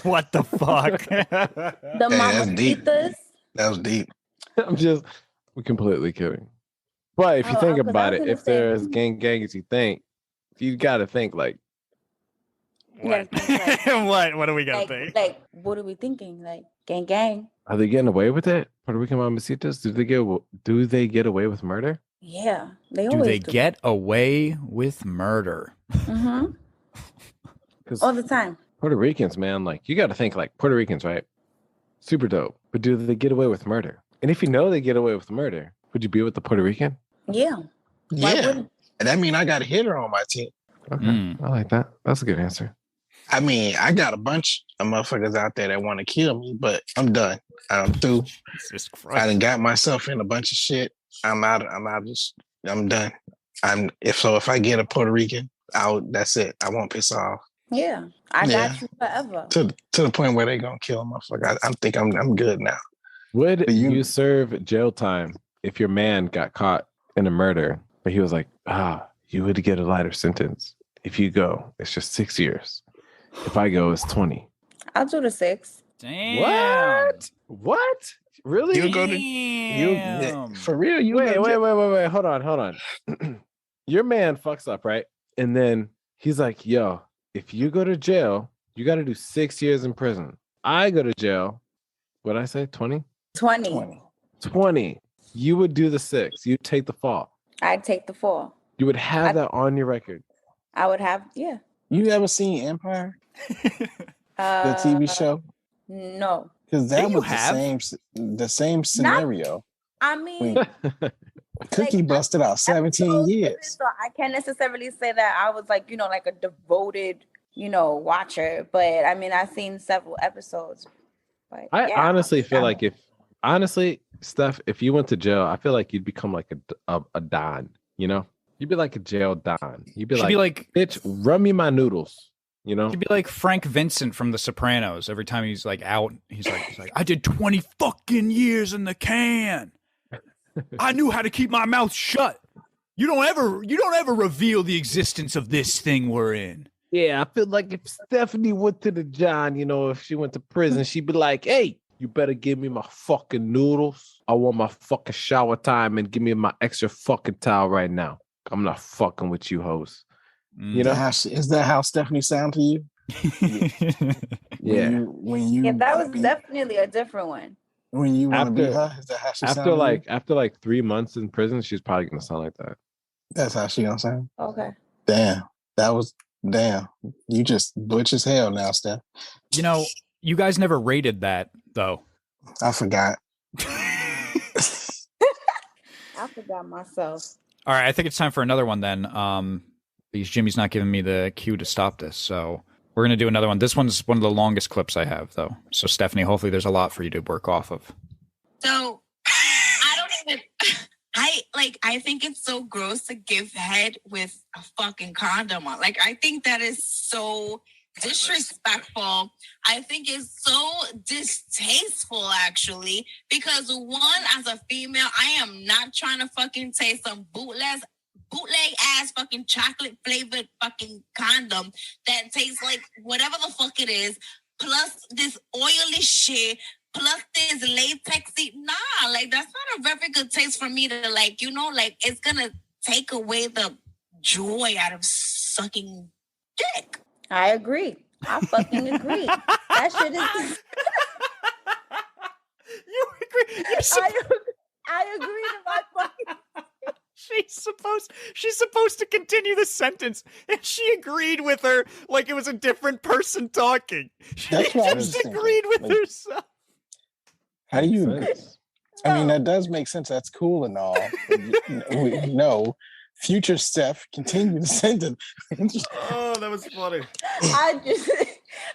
What the fuck? The mamacitas? That was deep. We're completely kidding. But if you think about it, if they're as gang as you think, you got to think like, what? What are we gonna think? Like, what are we thinking? Like, gang. Are they getting away with it? Puerto Rican mamacitas? Do they get away with murder? Yeah, they always do. They get away with murder? Mm-hmm. All the time. Puerto Ricans, man, like you got to think like Puerto Ricans, right? Super dope. But do they get away with murder? And if you know they get away with murder, would you be with the Puerto Rican? Yeah. Yeah. That mean I got a hitter on my team. Okay. I like that. That's a good answer. I mean, I got a bunch of motherfuckers out there that want to kill me, but I'm done. I'm through. I done got myself in a bunch of shit. I'm out. I'm done. If I get a Puerto Rican, that's it. I won't piss off. Yeah, I got you forever. To the point where they gonna kill a motherfucker. I think I'm good now. Would you serve jail time if your man got caught in a murder, but he was like, you would get a lighter sentence. If you go, it's just 6 years. If I go, it's 20. I'll do the 6. Damn. What? Really? You go to for real? You wait. Hold on. Your man fucks up, right? And then he's like, yo, if you go to jail, you got to do 6 years in prison. I go to jail. What'd I say? 20? 20. You would do the 6. You'd take the fall. I'd take the fall. You would have that on your record. I would have, yeah. You ever seen Empire? The TV show? No. Because that was the same scenario. I mean, Cookie busted out 17 years. So I can't necessarily say that I was like, like a devoted, watcher. But I mean, I've seen several episodes. But, I honestly feel like Steph, if you went to jail, I feel like you'd become like a Don, You'd be like a jail Don. You'd be like, bitch, run me my noodles. You'd be like Frank Vincent from The Sopranos. Every time he's like out, he's like, I did 20 fucking years in the can. I knew how to keep my mouth shut. You don't ever reveal the existence of this thing we're in. Yeah, I feel like if Stephanie went to the John, if she went to prison, she'd be like, hey, you better give me my fucking noodles. I want my fucking shower time and give me my extra fucking towel right now. I'm not fucking with you, hoes. Is that how Stephanie sound to you? Yeah. That was definitely a different one. When you want to be her, is that how she sound? After like 3 months in prison, she's probably gonna sound like that. That's how she gonna sound. Okay. Damn. You just butch as hell now, Steph. You guys never rated that though. I forgot. I forgot myself. All right, I think it's time for another one then. Because Jimmy's not giving me the cue to stop this, so we're gonna do another one. This one's one of the longest clips I have, though. So Stephanie, hopefully there's a lot for you to work off of. So I think it's so gross to give head with a fucking condom on. Like, I think that is so disrespectful. I think it's so distasteful, actually, because one, as a female, I am not trying to fucking taste some bootleg ass fucking chocolate flavored fucking condom that tastes like whatever the fuck it is, plus this oily shit, plus this latexy. Nah, like, that's not a very good taste for me to it's gonna take away the joy out of sucking dick. I agree. I fucking agree. That shit is. You agree? I agree to my fucking. She's supposed to continue the sentence, and she agreed with her like it was a different person talking. She just agreed with herself. How do you? I mean, that does make sense. That's cool and all. No. Future Steph, continue the sentence. Oh, that was funny.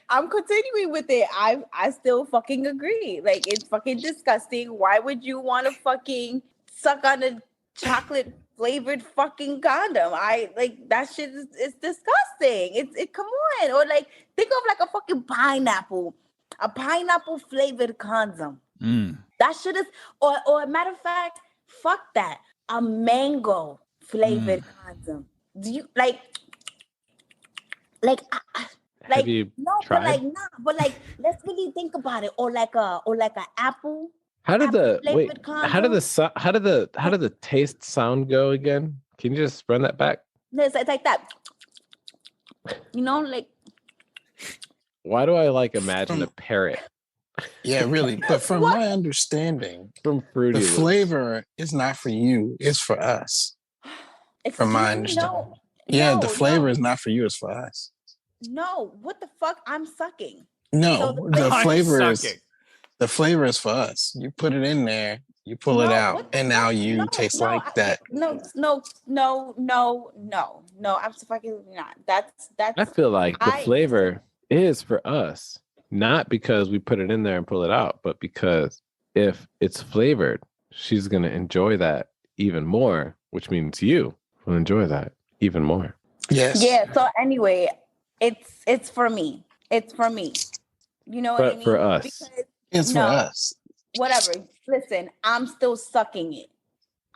I'm continuing with it. I still fucking agree. Like, it's fucking disgusting. Why would you want to fucking suck on a chocolate flavored fucking condom? That shit is disgusting. It come on. Or like, think of like a fucking pineapple flavored condom. That shit is, or a matter of fact, fuck that. A mango flavored condom. Do you have you tried? But let's really think about it. Or like a apple. How did the taste sound go again? Can you just run that back? It's like that. Why do I imagine a parrot? Yeah, really. But from my understanding, from Fruity the flavor is not for you, it's for us. From my understanding. The flavor is not for you, it's for us. No, what the fuck? I'm sucking. No, the flavor is The flavor is for us. You put it in there, you pull it out, and now you taste like that. No, absolutely not. That's. I feel like the flavor is for us, not because we put it in there and pull it out, but because if it's flavored, she's gonna enjoy that even more, which means you will enjoy that even more. Yes. Yeah. So anyway, it's for me. It's for me. You know what I mean? For us. Because, it's for us. Whatever. Listen, I'm still sucking it.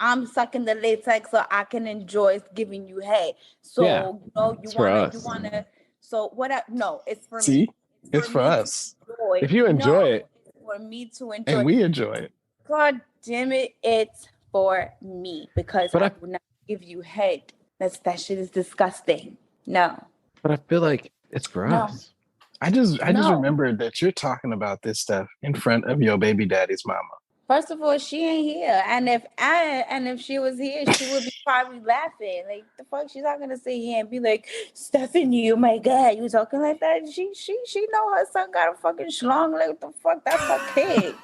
I'm sucking the latex so I can enjoy giving you head. So you wanna. So what? No, it's for me. It's for us. If you enjoy it, it's for me to enjoy. And we enjoy it. God damn it! It's for me because I will not give you head. That shit is disgusting. No. But I feel like it's for us. I just remembered that you're talking about this stuff in front of your baby daddy's mama. First of all, she ain't here, and if she was here, she would be probably laughing. Like the fuck, she's not gonna sit here and be like, Stephanie, oh my god, you talking like that? She know her son got a fucking schlong. Like what the fuck, that's her kid.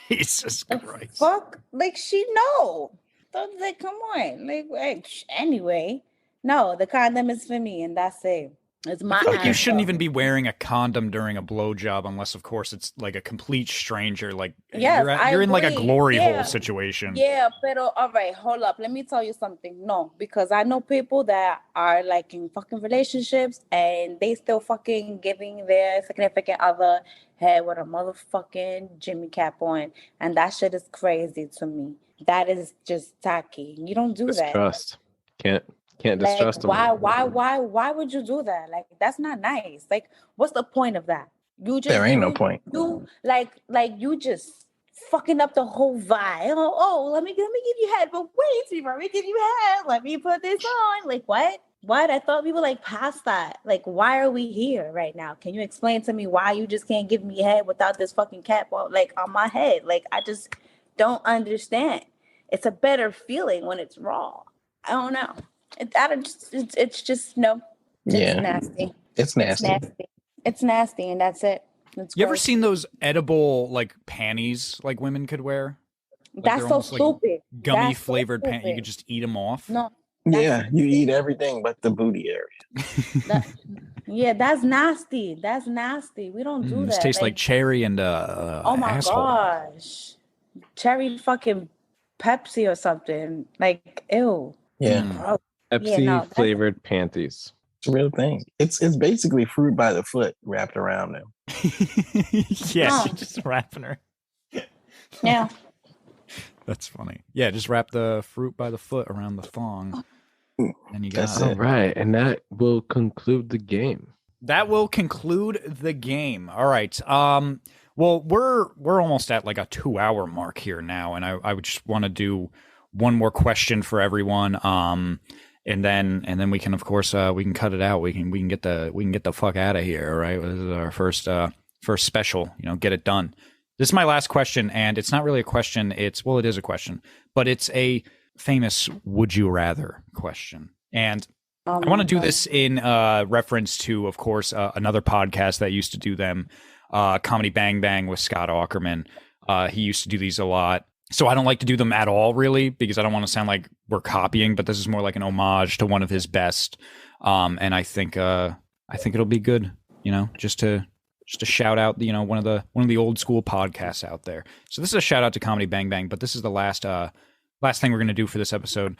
Jesus Christ. Fuck, like she know. So like, come on, like anyway. No, the condom is for me, and that's it. It's my. I feel like you shouldn't even be wearing a condom during a blowjob unless, of course, it's like a complete stranger. Like you're in like a glory hole situation. Yeah, but all right, hold up. Let me tell you something. No, because I know people that are like in fucking relationships and they still fucking giving their significant other head with a motherfucking Jimi cap on, and that shit is crazy to me. That is just tacky. You don't do that. Trust. Can't distrust them. Why would you do that? Like that's not nice. Like what's the point of that? There ain't no point. You like you just fucking up the whole vibe. Oh, let me give you head, but wait, before we give you head, let me put this on. Like what? What? I thought we were like past that. Like why are we here right now? Can you explain to me why you just can't give me head without this fucking cap on my head? Like I just don't understand. It's a better feeling when it's raw. I don't know. It's just no. It's nasty. It's nasty. It's nasty, and that's it. You ever seen those edible like panties like women could wear? Like, that's so stupid. Like, gummy flavored panties. You could just eat them off. No. Yeah, you eat everything but the booty area. That's nasty. That's nasty. We don't do that. It tastes like cherry and oh my gosh, cherry fucking Pepsi or something. Like ew. Yeah. Pepsi flavored panties. It's a real thing. It's basically fruit by the foot wrapped around them. Yeah, she's just wrapping her. Yeah. That's funny. Yeah, just wrap the fruit by the foot around the thong. And you got it. All right. And that will conclude the game. That will conclude the game. All right. Well, we're almost at like a 2-hour mark here now, and I would just want to do one more question for everyone. And then we can, of course, we can cut it out. We can get the fuck out of here. All right. This is our first special, get it done. This is my last question, and it's not really a question. It is a question, but it's a famous would you rather question. And I want to do this in reference to, of course, another podcast that used to do them, Comedy Bang Bang with Scott Aukerman. He used to do these a lot. So I don't like to do them at all, really, because I don't want to sound like we're copying, but this is more like an homage to one of his best. And I think it'll be good, just to shout out, one of the old school podcasts out there. So this is a shout out to Comedy Bang Bang, but this is the last thing we're going to do for this episode.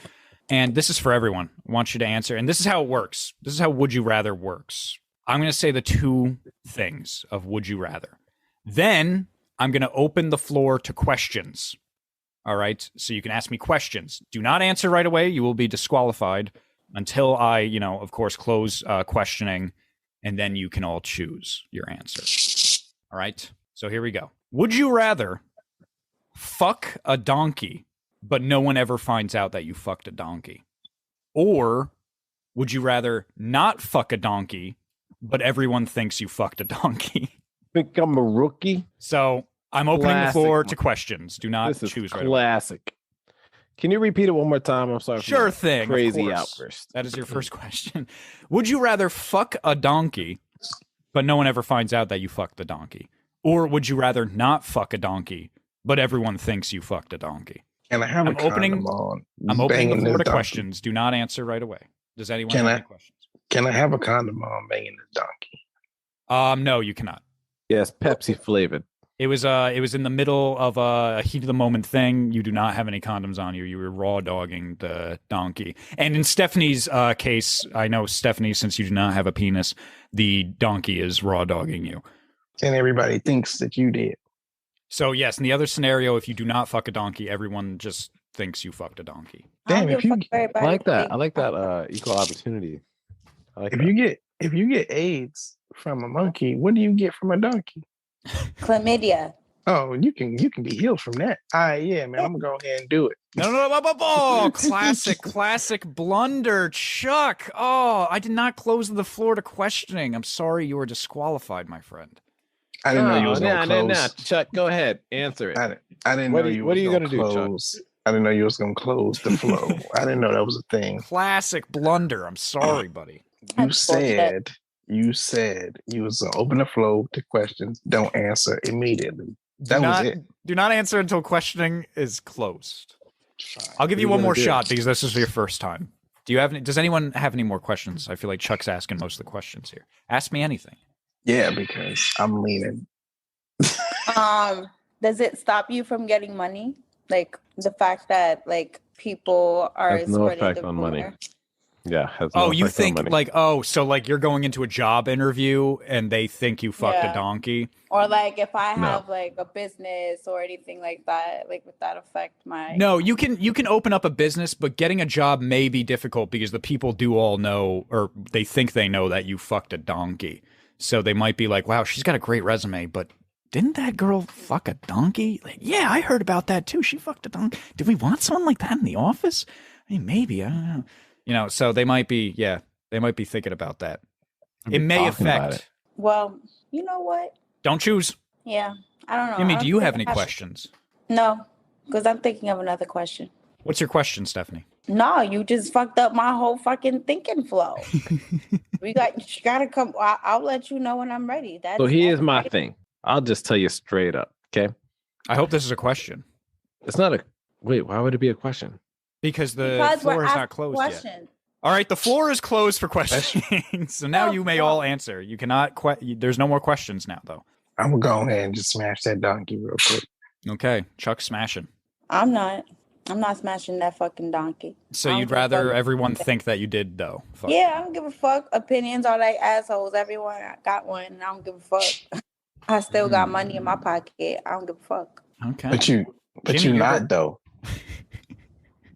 And this is for everyone. I want you to answer. And this is how it works. This is how Would You Rather works. I'm going to say the two things of Would You Rather. Then I'm going to open the floor to questions. All right. So you can ask me questions. Do not answer right away. You will be disqualified until I, of course, close questioning. And then you can all choose your answer. All right. So here we go. Would you rather fuck a donkey, but no one ever finds out that you fucked a donkey? Or would you rather not fuck a donkey, but everyone thinks you fucked a donkey? Think I'm a rookie? So I'm opening the floor to questions. Do not choose right away. Classic. Can you repeat it one more time? I'm sorry. Sure thing. Crazy outburst. That is your first question. Would you rather fuck a donkey, but no one ever finds out that you fucked the donkey? Or would you rather not fuck a donkey, but everyone thinks you fucked a donkey? Can I have a condom on? I'm opening the floor to questions. Do not answer right away. Does anyone have any questions? Can I have a condom on banging this donkey? No, you cannot. Yes, Pepsi flavored. It was in the middle of a heat of the moment thing. You do not have any condoms on you. You were raw dogging the donkey. And in Stephanie's case, I know, Stephanie, since you do not have a penis, the donkey is raw dogging you. And everybody thinks that you did. So yes, in the other scenario, if you do not fuck a donkey, everyone just thinks you fucked a donkey. Damn, if you I like that equal opportunity. If you get AIDS from a monkey, what do you get from a donkey? Chlamydia. Oh, you can be healed from that. Yeah, man, I'm gonna go ahead and do it. No. Classic blunder, Chuck. Oh, I did not close the floor to questioning. I'm sorry, you were disqualified, my friend. I didn't know you was gonna close. Chuck, go ahead, answer it. I didn't know you. What are you gonna do, Chuck? I didn't know you was gonna close the flow. I didn't know that was a thing. Classic blunder. I'm sorry, buddy. You said you was gonna open the flow to questions. Don't answer immediately. That was it. Do not answer until questioning is closed. I'll give you one more shot because this is your first time. Does anyone have any more questions? I feel like Chuck's asking most of the questions here. Ask me anything. Yeah, because I'm leaning. Does it stop you from getting money? Like the fact that like people are has no effect on money. Yeah. Has no you effect think on money. like, so like you're going into a job interview and they think you fucked a donkey? Or like if I have like a business or anything like that, like would that affect my... No, you can open up a business, but getting a job may be difficult because the people do all know, or they think they know that you fucked a donkey. So they might be like, wow, she's got a great resume, but didn't that girl fuck a donkey? Like, yeah, I heard about that too. She fucked a donkey. Do we want someone like that in the office? I mean, maybe, I don't know. You know, so they might be thinking about that. It may affect. Well, you know what? Don't choose. Yeah, I don't know. Jimmy, do you have any questions? No, because I'm thinking of another question. What's your question, Stephanie? No, you just fucked up my whole fucking thinking flow. You gotta come. I'll let you know when I'm ready. So here's my thing. I'll just tell you straight up, okay? I hope this is a question. It's not a... Wait, why would it be a question? Because the floor is not closed yet. All right, the floor is closed for questions. So now you may all answer. You cannot... There's no more questions now, though. I'm going to go ahead and just smash that donkey real quick. Okay, Chuck's smashing. I'm not smashing that fucking donkey. So you'd rather everyone think that you did, though? Fuck. Yeah, I don't give a fuck. Opinions are like assholes. Everyone got one, and I don't give a fuck. I still got money in my pocket. I don't give a fuck. Okay. But you're not, though.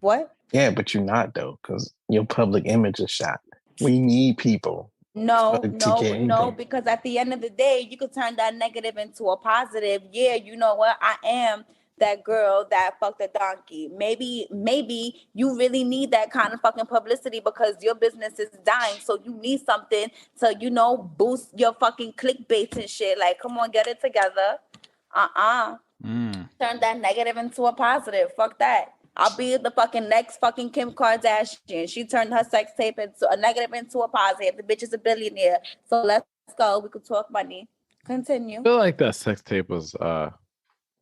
What? Yeah, but you're not, though, because your public image is shot. We need people. No, because at the end of the day, you could turn that negative into a positive. Yeah, you know what? I am that girl that fucked a donkey. Maybe you really need that kind of fucking publicity because your business is dying. So you need something to, boost your fucking clickbait and shit. Like, come on, get it together. Turn that negative into a positive. Fuck that. I'll be the fucking next fucking Kim Kardashian. She turned her sex tape into a negative into a positive. The bitch is a billionaire. So let's go. We could talk money. Continue. I feel like that sex tape was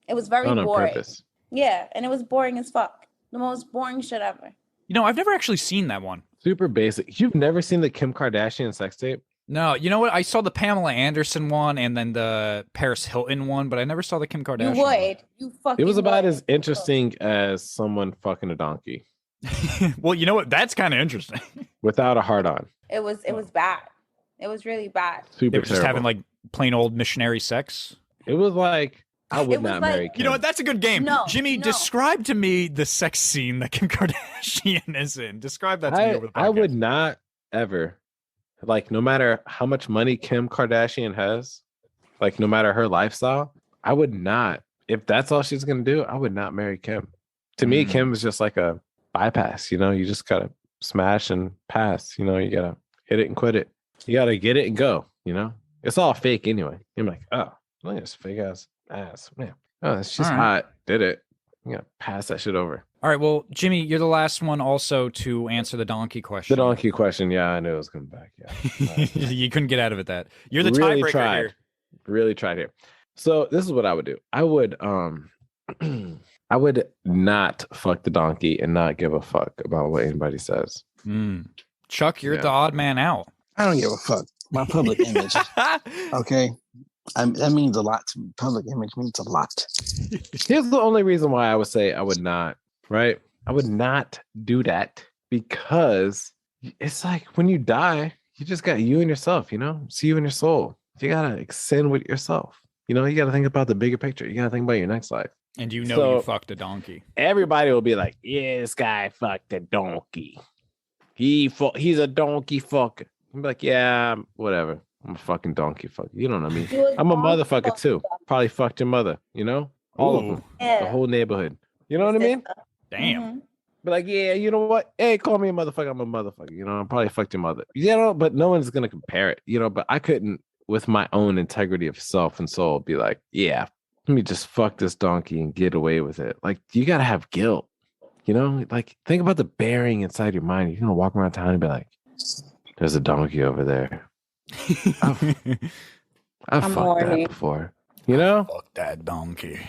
it was very boring. Purpose. Yeah, and it was boring as fuck. The most boring shit ever. I've never actually seen that one. Super basic. You've never seen the Kim Kardashian sex tape? No, you know what? I saw the Pamela Anderson one and then the Paris Hilton one, but I never saw the Kim Kardashian. You would. You fucking It was about as interesting as someone fucking a donkey. Well, you know what? That's kind of interesting. Without a heart on. It was bad. It was really bad. They were just having like plain old missionary sex. It was like, I would not marry Kim. You know what? That's a good game. No, Jimmy, describe to me the sex scene that Kim Kardashian is in. Describe that to me over the podcast. I would not ever. Like, no matter how much money Kim Kardashian has, like, no matter her lifestyle, I would not. If that's all she's going to do, I would not marry Kim. To me, Kim is just like a bypass, you just got to smash and pass. You got to hit it and quit it. You got to get it and go, It's all fake anyway. I'm like, oh, look at this fake ass, man. Oh, she's hot. Did it. You got to pass that shit over. All right, well, Jimmy, you're the last one also to answer the donkey question. The donkey question, yeah, I knew it was coming back. Yeah, you couldn't get out of it. You're the really tiebreaker here. Really tried here. So this is what I would do. I would I would not fuck the donkey and not give a fuck about what anybody says. Chuck, you're the odd man out. I don't give a fuck. My public image. Okay. That means a lot to me. Public image means a lot. Here's the only reason why I would say I would not, right? I would not do that because it's like when you die, you just got you and yourself, you know? See you and your soul. You got to extend with yourself. You know, you got to think about the bigger picture. You got to think about your next life. And you know you fucked a donkey. Everybody will be like, yeah, this guy fucked a donkey. He's a donkey fucker. I'm like, yeah, whatever. I'm a fucking donkey fucker. You don't know me. I'm a motherfucker too. Probably fucked your mother, you know? All of them. Yeah. The whole neighborhood. You know what I mean? Damn. But like, yeah, you know what? Hey, call me a motherfucker. I'm a motherfucker. You know, I probably fucked your mother. You know, but no one's going to compare it, you know? But I couldn't, with my own integrity of self and soul, be like, yeah, let me just fuck this donkey and get away with it. Like, you got to have guilt, you know? Like, think about the bearing inside your mind. You're going to walk around town and be like, there's a donkey over there. I've fucked that before, you know? Fuck that donkey.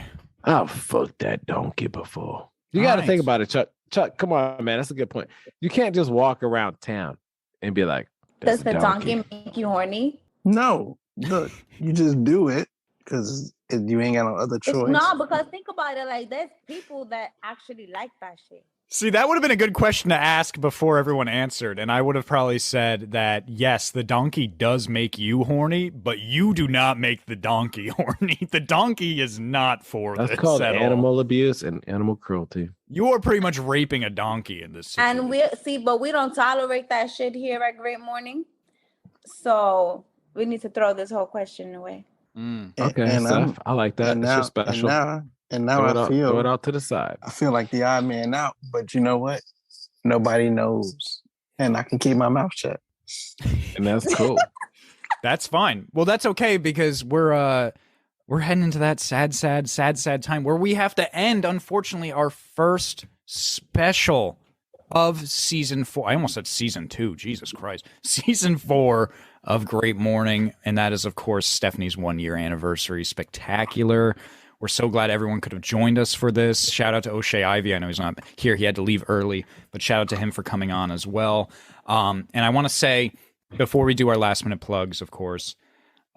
I've fucked that donkey before. You got to think about it, Chuck. Chuck, come on, man. That's a good point. You can't just walk around town and be like, does the donkey make you horny? No. Look, you just do it because you ain't got no other choice. No, because think about it, like there's people that actually like that shit. See, that would have been a good question to ask before everyone answered, and I would have probably said that, yes, the donkey does make you horny, but you do not make the donkey horny. The donkey is not for this. That's called animal abuse and animal cruelty. You are pretty much raping a donkey in this situation. And but we don't tolerate that shit here at Great Morning. So we need to throw this whole question away. Okay, Seth, I like that. It's your special. And now I feel throw it out to the side. I feel like the odd man out, but you know what? Nobody knows, and I can keep my mouth shut. And that's cool. That's fine. Well, that's okay because we're heading into that sad time where we have to end, unfortunately, our first special of season 4. I almost said season 2. Jesus Christ. Season 4 of Great Morning, and that is, of course, Stephanie's 1-year anniversary. Spectacular. We're so glad everyone could have joined us for this. Shout out to OSHEA IV. I know he's not here. He had to leave early, but shout out to him for coming on as well. And I want to say, before we do our last minute plugs, of course,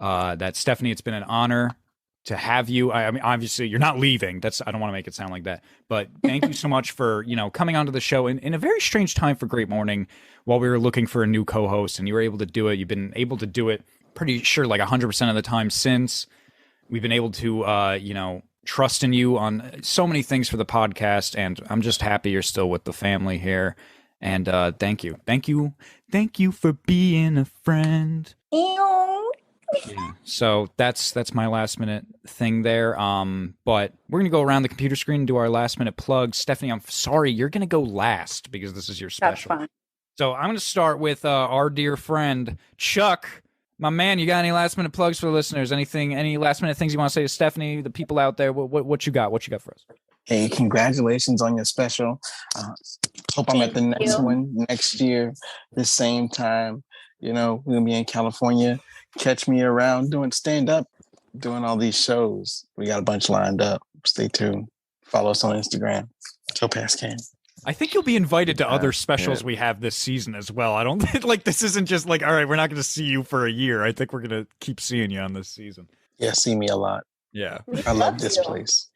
that Stephanie, it's been an honor to have you. I mean, obviously, you're not leaving. I don't want to make it sound like that. But thank you so much for, coming onto the show in a very strange time for Great Morning while we were looking for a new co-host, and you were able to do it. You've been able to do it pretty sure like 100% of the time since. We've been able to, trust in you on so many things for the podcast, and I'm just happy you're still with the family here. And thank you. Thank you for being a friend. Yeah. So that's my last minute thing there. But we're going to go around the computer screen and do our last minute plugs. Stephanie, I'm sorry, you're going to go last because this is your special. That's fine. So I'm going to start with our dear friend, Chuck. My man, you got any last minute plugs for the listeners? Any last minute things you want to say to Stephanie, the people out there? What you got? What you got for us? Hey, congratulations on your special. Hope I'm at the next one next year, the same time. We're gonna be in California. Catch me around doing stand up, doing all these shows. We got a bunch lined up. Stay tuned. Follow us on Instagram. Topaz Can. I think you'll be invited to other specials we have this season as well. I don't think this isn't just like, all right, we're not going to see you for a year. I think we're going to keep seeing you on this season. Yeah, see me a lot. Yeah. I love this place.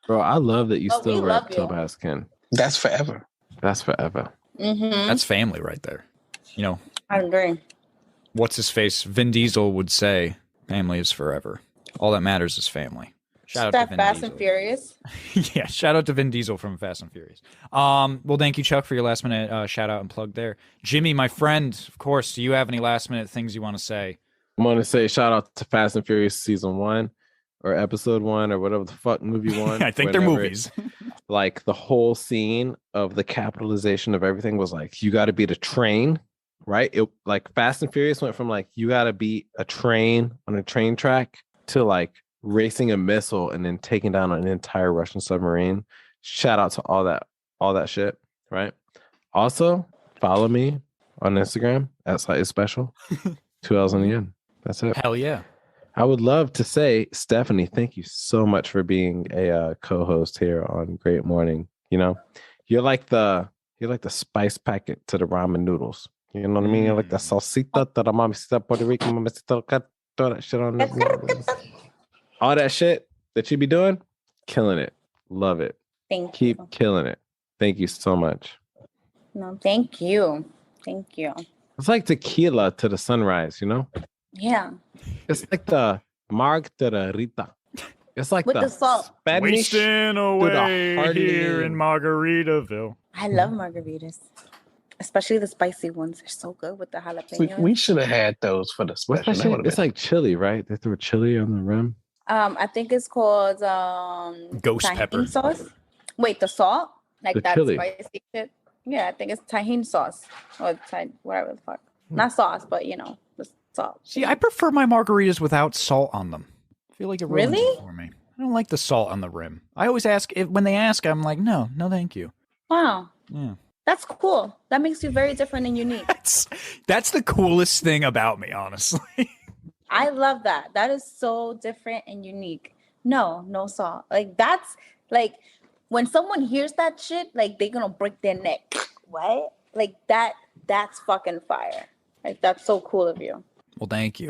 Bro, I love that you still rep Topaz Can. That's forever. Mm-hmm. That's family right there. I agree. What's his face? Vin Diesel would say, family is forever. All that matters is family. Shout out to Vin Fast Diesel. and Furious. Yeah, shout out to Vin Diesel from Fast and Furious. Well, thank you, Chuck, for your last minute shout out and plug there. Jimmy, my friend, of course, do you have any last minute things you want to say? I'm going to say shout out to Fast and Furious season 1 or episode 1 or whatever the fuck movie 1. I think they're movies. Like the whole scene of the capitalization of everything was like, you got to beat a train, right? It like Fast and Furious went from like, you got to beat a train on a train track to like racing a missile and then taking down an entire Russian submarine. Shout out to all that shit, right? Also, follow me on Instagram at Slightly Special. 2 L's in the end. That's it. Hell yeah. I would love to say, Stephanie, thank you so much for being a co-host here on Great Morning. You know, you're like the spice packet to the ramen noodles. You know what I mean? You're like the salsita to the mamacita Puerto Rican mamacita. Throw that shit on all that shit that you be doing, killing it. Love it. Keep killing it. Thank you so much. No, thank you. Thank you. It's like tequila to the sunrise, you know? Yeah. It's like the margarita. It's like with the salt. Spanish wasting away here in Margaritaville. I love margaritas, especially the spicy ones. They're so good with the jalapenos. We should have had those for the special. It's like chili, right? They threw chili on the rim. I think it's called ghost tahini pepper sauce. Wait, the salt, like the that chili. spicy shit. Yeah, I think it's tahini sauce or whatever the fuck. Not sauce, but you know, the salt. See, I prefer my margaritas without salt on them. I feel like it ruins it for me. I don't like the salt on the rim. I always ask when they ask, I'm like, no, thank you. Wow. Yeah. That's cool. That makes you very different and unique. That's the coolest thing about me, honestly. I love that. That is so different and unique. No salt. Like that's like when someone hears that shit, like they're gonna break their neck. What? Like that's fucking fire. Like that's so cool of you. Well, thank you.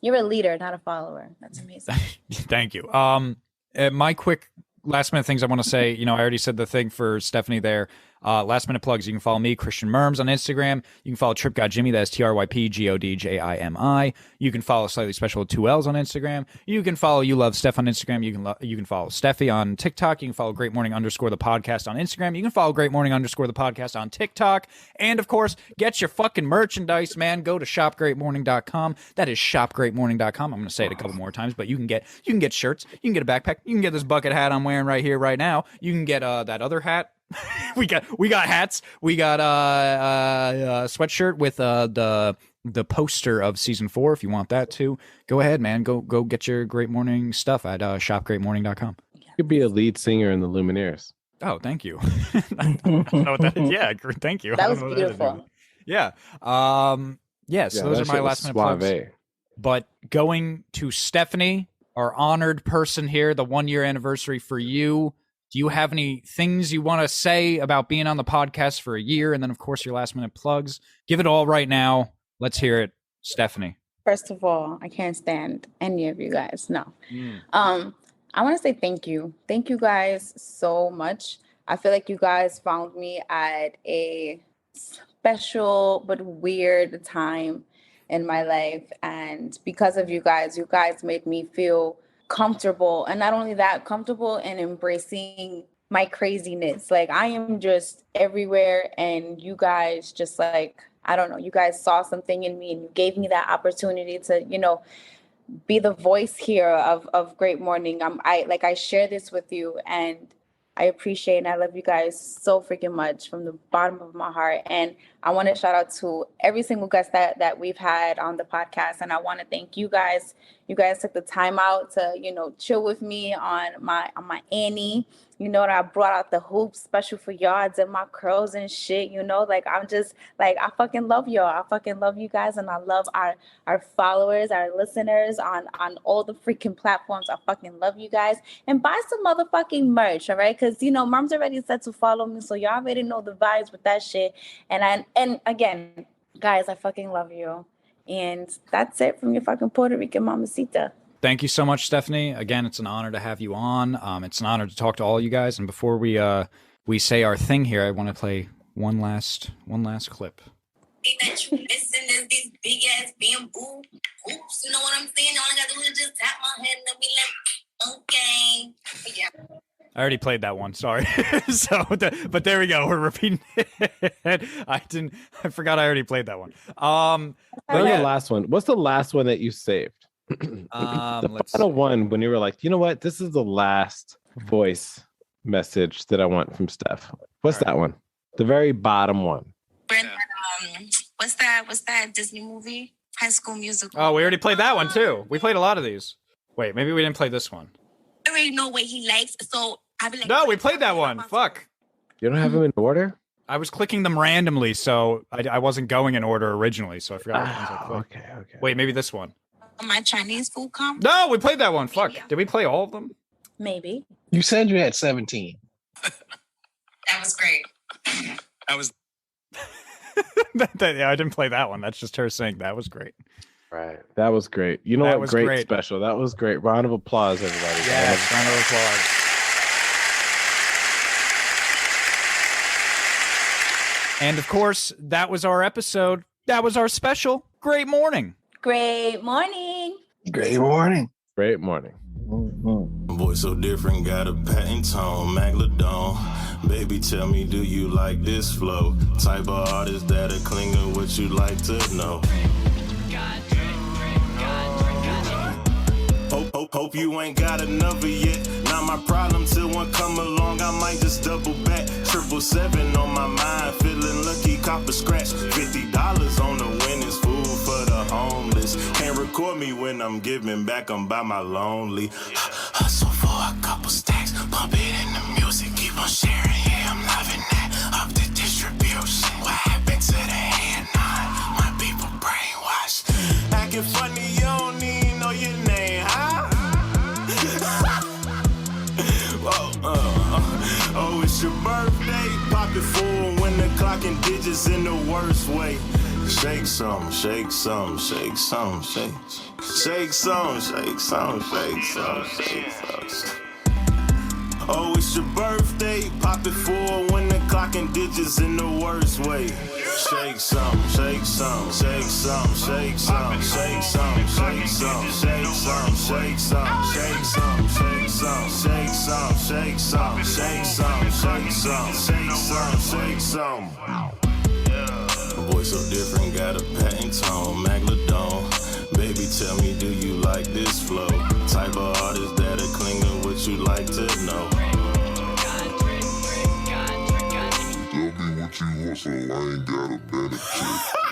You're a leader, not a follower. That's amazing. Thank you. My quick last minute things I want to say, I already said the thing for Stephanie there. Last minute plugs. You can follow me, Christian Murms, on Instagram. You can follow TrypGodJimi. That's TrypGodJimi. You can follow Slightly Special with 2 L's on Instagram. You can follow You Love Steph on Instagram. You can follow Steffi on TikTok. You can follow Great Morning _ the podcast on Instagram. You can follow Great Morning _ the podcast on TikTok. And of course, get your fucking merchandise, man. Go to shopgreatmorning.com. That is shopgreatmorning.com. I'm going to say it a couple more times, but you can get shirts. You can get a backpack. You can get this bucket hat I'm wearing right here, right now. You can get that other hat. we got hats. We got a sweatshirt with the poster of season 4. If you want that too, go ahead, man. Go get your Great Morning stuff at shopgreatmorning.com. You could be a lead singer in the Lumineers. Oh, thank you. I don't know what that is. Yeah, thank you. That was beautiful. Yeah. So those are my last minute plugs. But going to Stephanie, our honored person here, the 1-year anniversary for you. Do you have any things you want to say about being on the podcast for a year? And then, of course, your last minute plugs. Give it all right now. Let's hear it. Stephanie. First of all, I can't stand any of you guys. No. I want to say thank you. Thank you guys so much. I feel like you guys found me at a special but weird time in my life. And because of you guys made me feel comfortable, and not only that, comfortable in embracing my craziness. Like I am just everywhere, and you guys just like, I don't know, you guys saw something in me and you gave me that opportunity to, be the voice here of Great Morning. I share this with you, and I appreciate and I love you guys so freaking much from the bottom of my heart. And I want to shout out to every single guest that we've had on the podcast. And I want to thank you guys. You guys took the time out to, chill with me on my Annie. I brought out the hoops special for yards and my curls and shit, I'm just like, I fucking love y'all. I fucking love you guys. And I love our followers, our listeners on all the freaking platforms. I fucking love you guys. And buy some motherfucking merch, all right? Because, Mom's already said to follow me. So y'all already know the vibes with that shit. And again, guys, I fucking love you. And that's it from your fucking Puerto Rican mamacita. Thank you so much, Stephanie. Again, it's an honor to have you on. It's an honor to talk to all you guys. And before we say our thing here, I want to play one last clip. That you listen to these big ass bamboo hoops. You know what I'm saying? All I gotta do is just tap my head and be like, okay. But yeah. I already played that one. Sorry. But there we go. We're repeating it. I forgot I already played that one. The last one. What's the last one that you saved? The final one when you were like, you know what? This is the last voice message that I want from Steph. What's that one? The very bottom one. What's that Disney movie? High School Musical. Oh, we already played that one too. We played a lot of these. Wait, maybe we didn't play this one. I already know what he likes, so I be like, no, we played that one. Fuck. You don't have them in order? I was clicking them randomly, so I wasn't going in order originally, so I forgot. Okay. Wait, maybe this one. My Chinese food comp? No, we played that one. Fuck. Did we play all of them? Maybe. You said you had 17. That was great. That was. Yeah, I didn't play that one. That's just her saying that was great. Right. That was great. You know That what? was Great, great. special. That was great. Round of applause, everybody. Yes, round of applause. And of course, that was our episode. That was our special. Great morning. Great morning. Great morning. Great morning. Boy, so different, got a patent tone, Magladon. Baby, tell me, do you like this flow? Type of artist that'll cling to what you like to know. Hope you ain't got another yet. Not my problem till one come along. I might just double back. 777 on my mind. Feeling lucky, cop a scratch. $50 on the winnings. Food for the homeless. Can't record me when I'm giving back. I'm by my lonely. Hustle for a couple stacks. Pump it in the music. Keep on sharing. Yeah, I'm loving that. Up the distribution. What happened to the hand nine? My people brainwashed. Acting funny, you don't need know your name, huh? Oh, it's your birthday. Pop it full when the clock and digits in the worst way. Shake some, shake some, shake some, shake. Shake some, shake some, shake some, shake some. Oh, it's your birthday. Pop it full when the clock and digits in the worst way. Shake some, shake some, shake some, shake some, shake some, shake some, shake some, shake some, shake some, shake some, shake some, shake some, shake some, shake some, shake some, shake some. Voice so different, got a patent tone, Magladon. Baby, tell me, do you like this flow? Type of artist that'll cling to what you like to know. Tell me what you want, so I ain't got a benefit.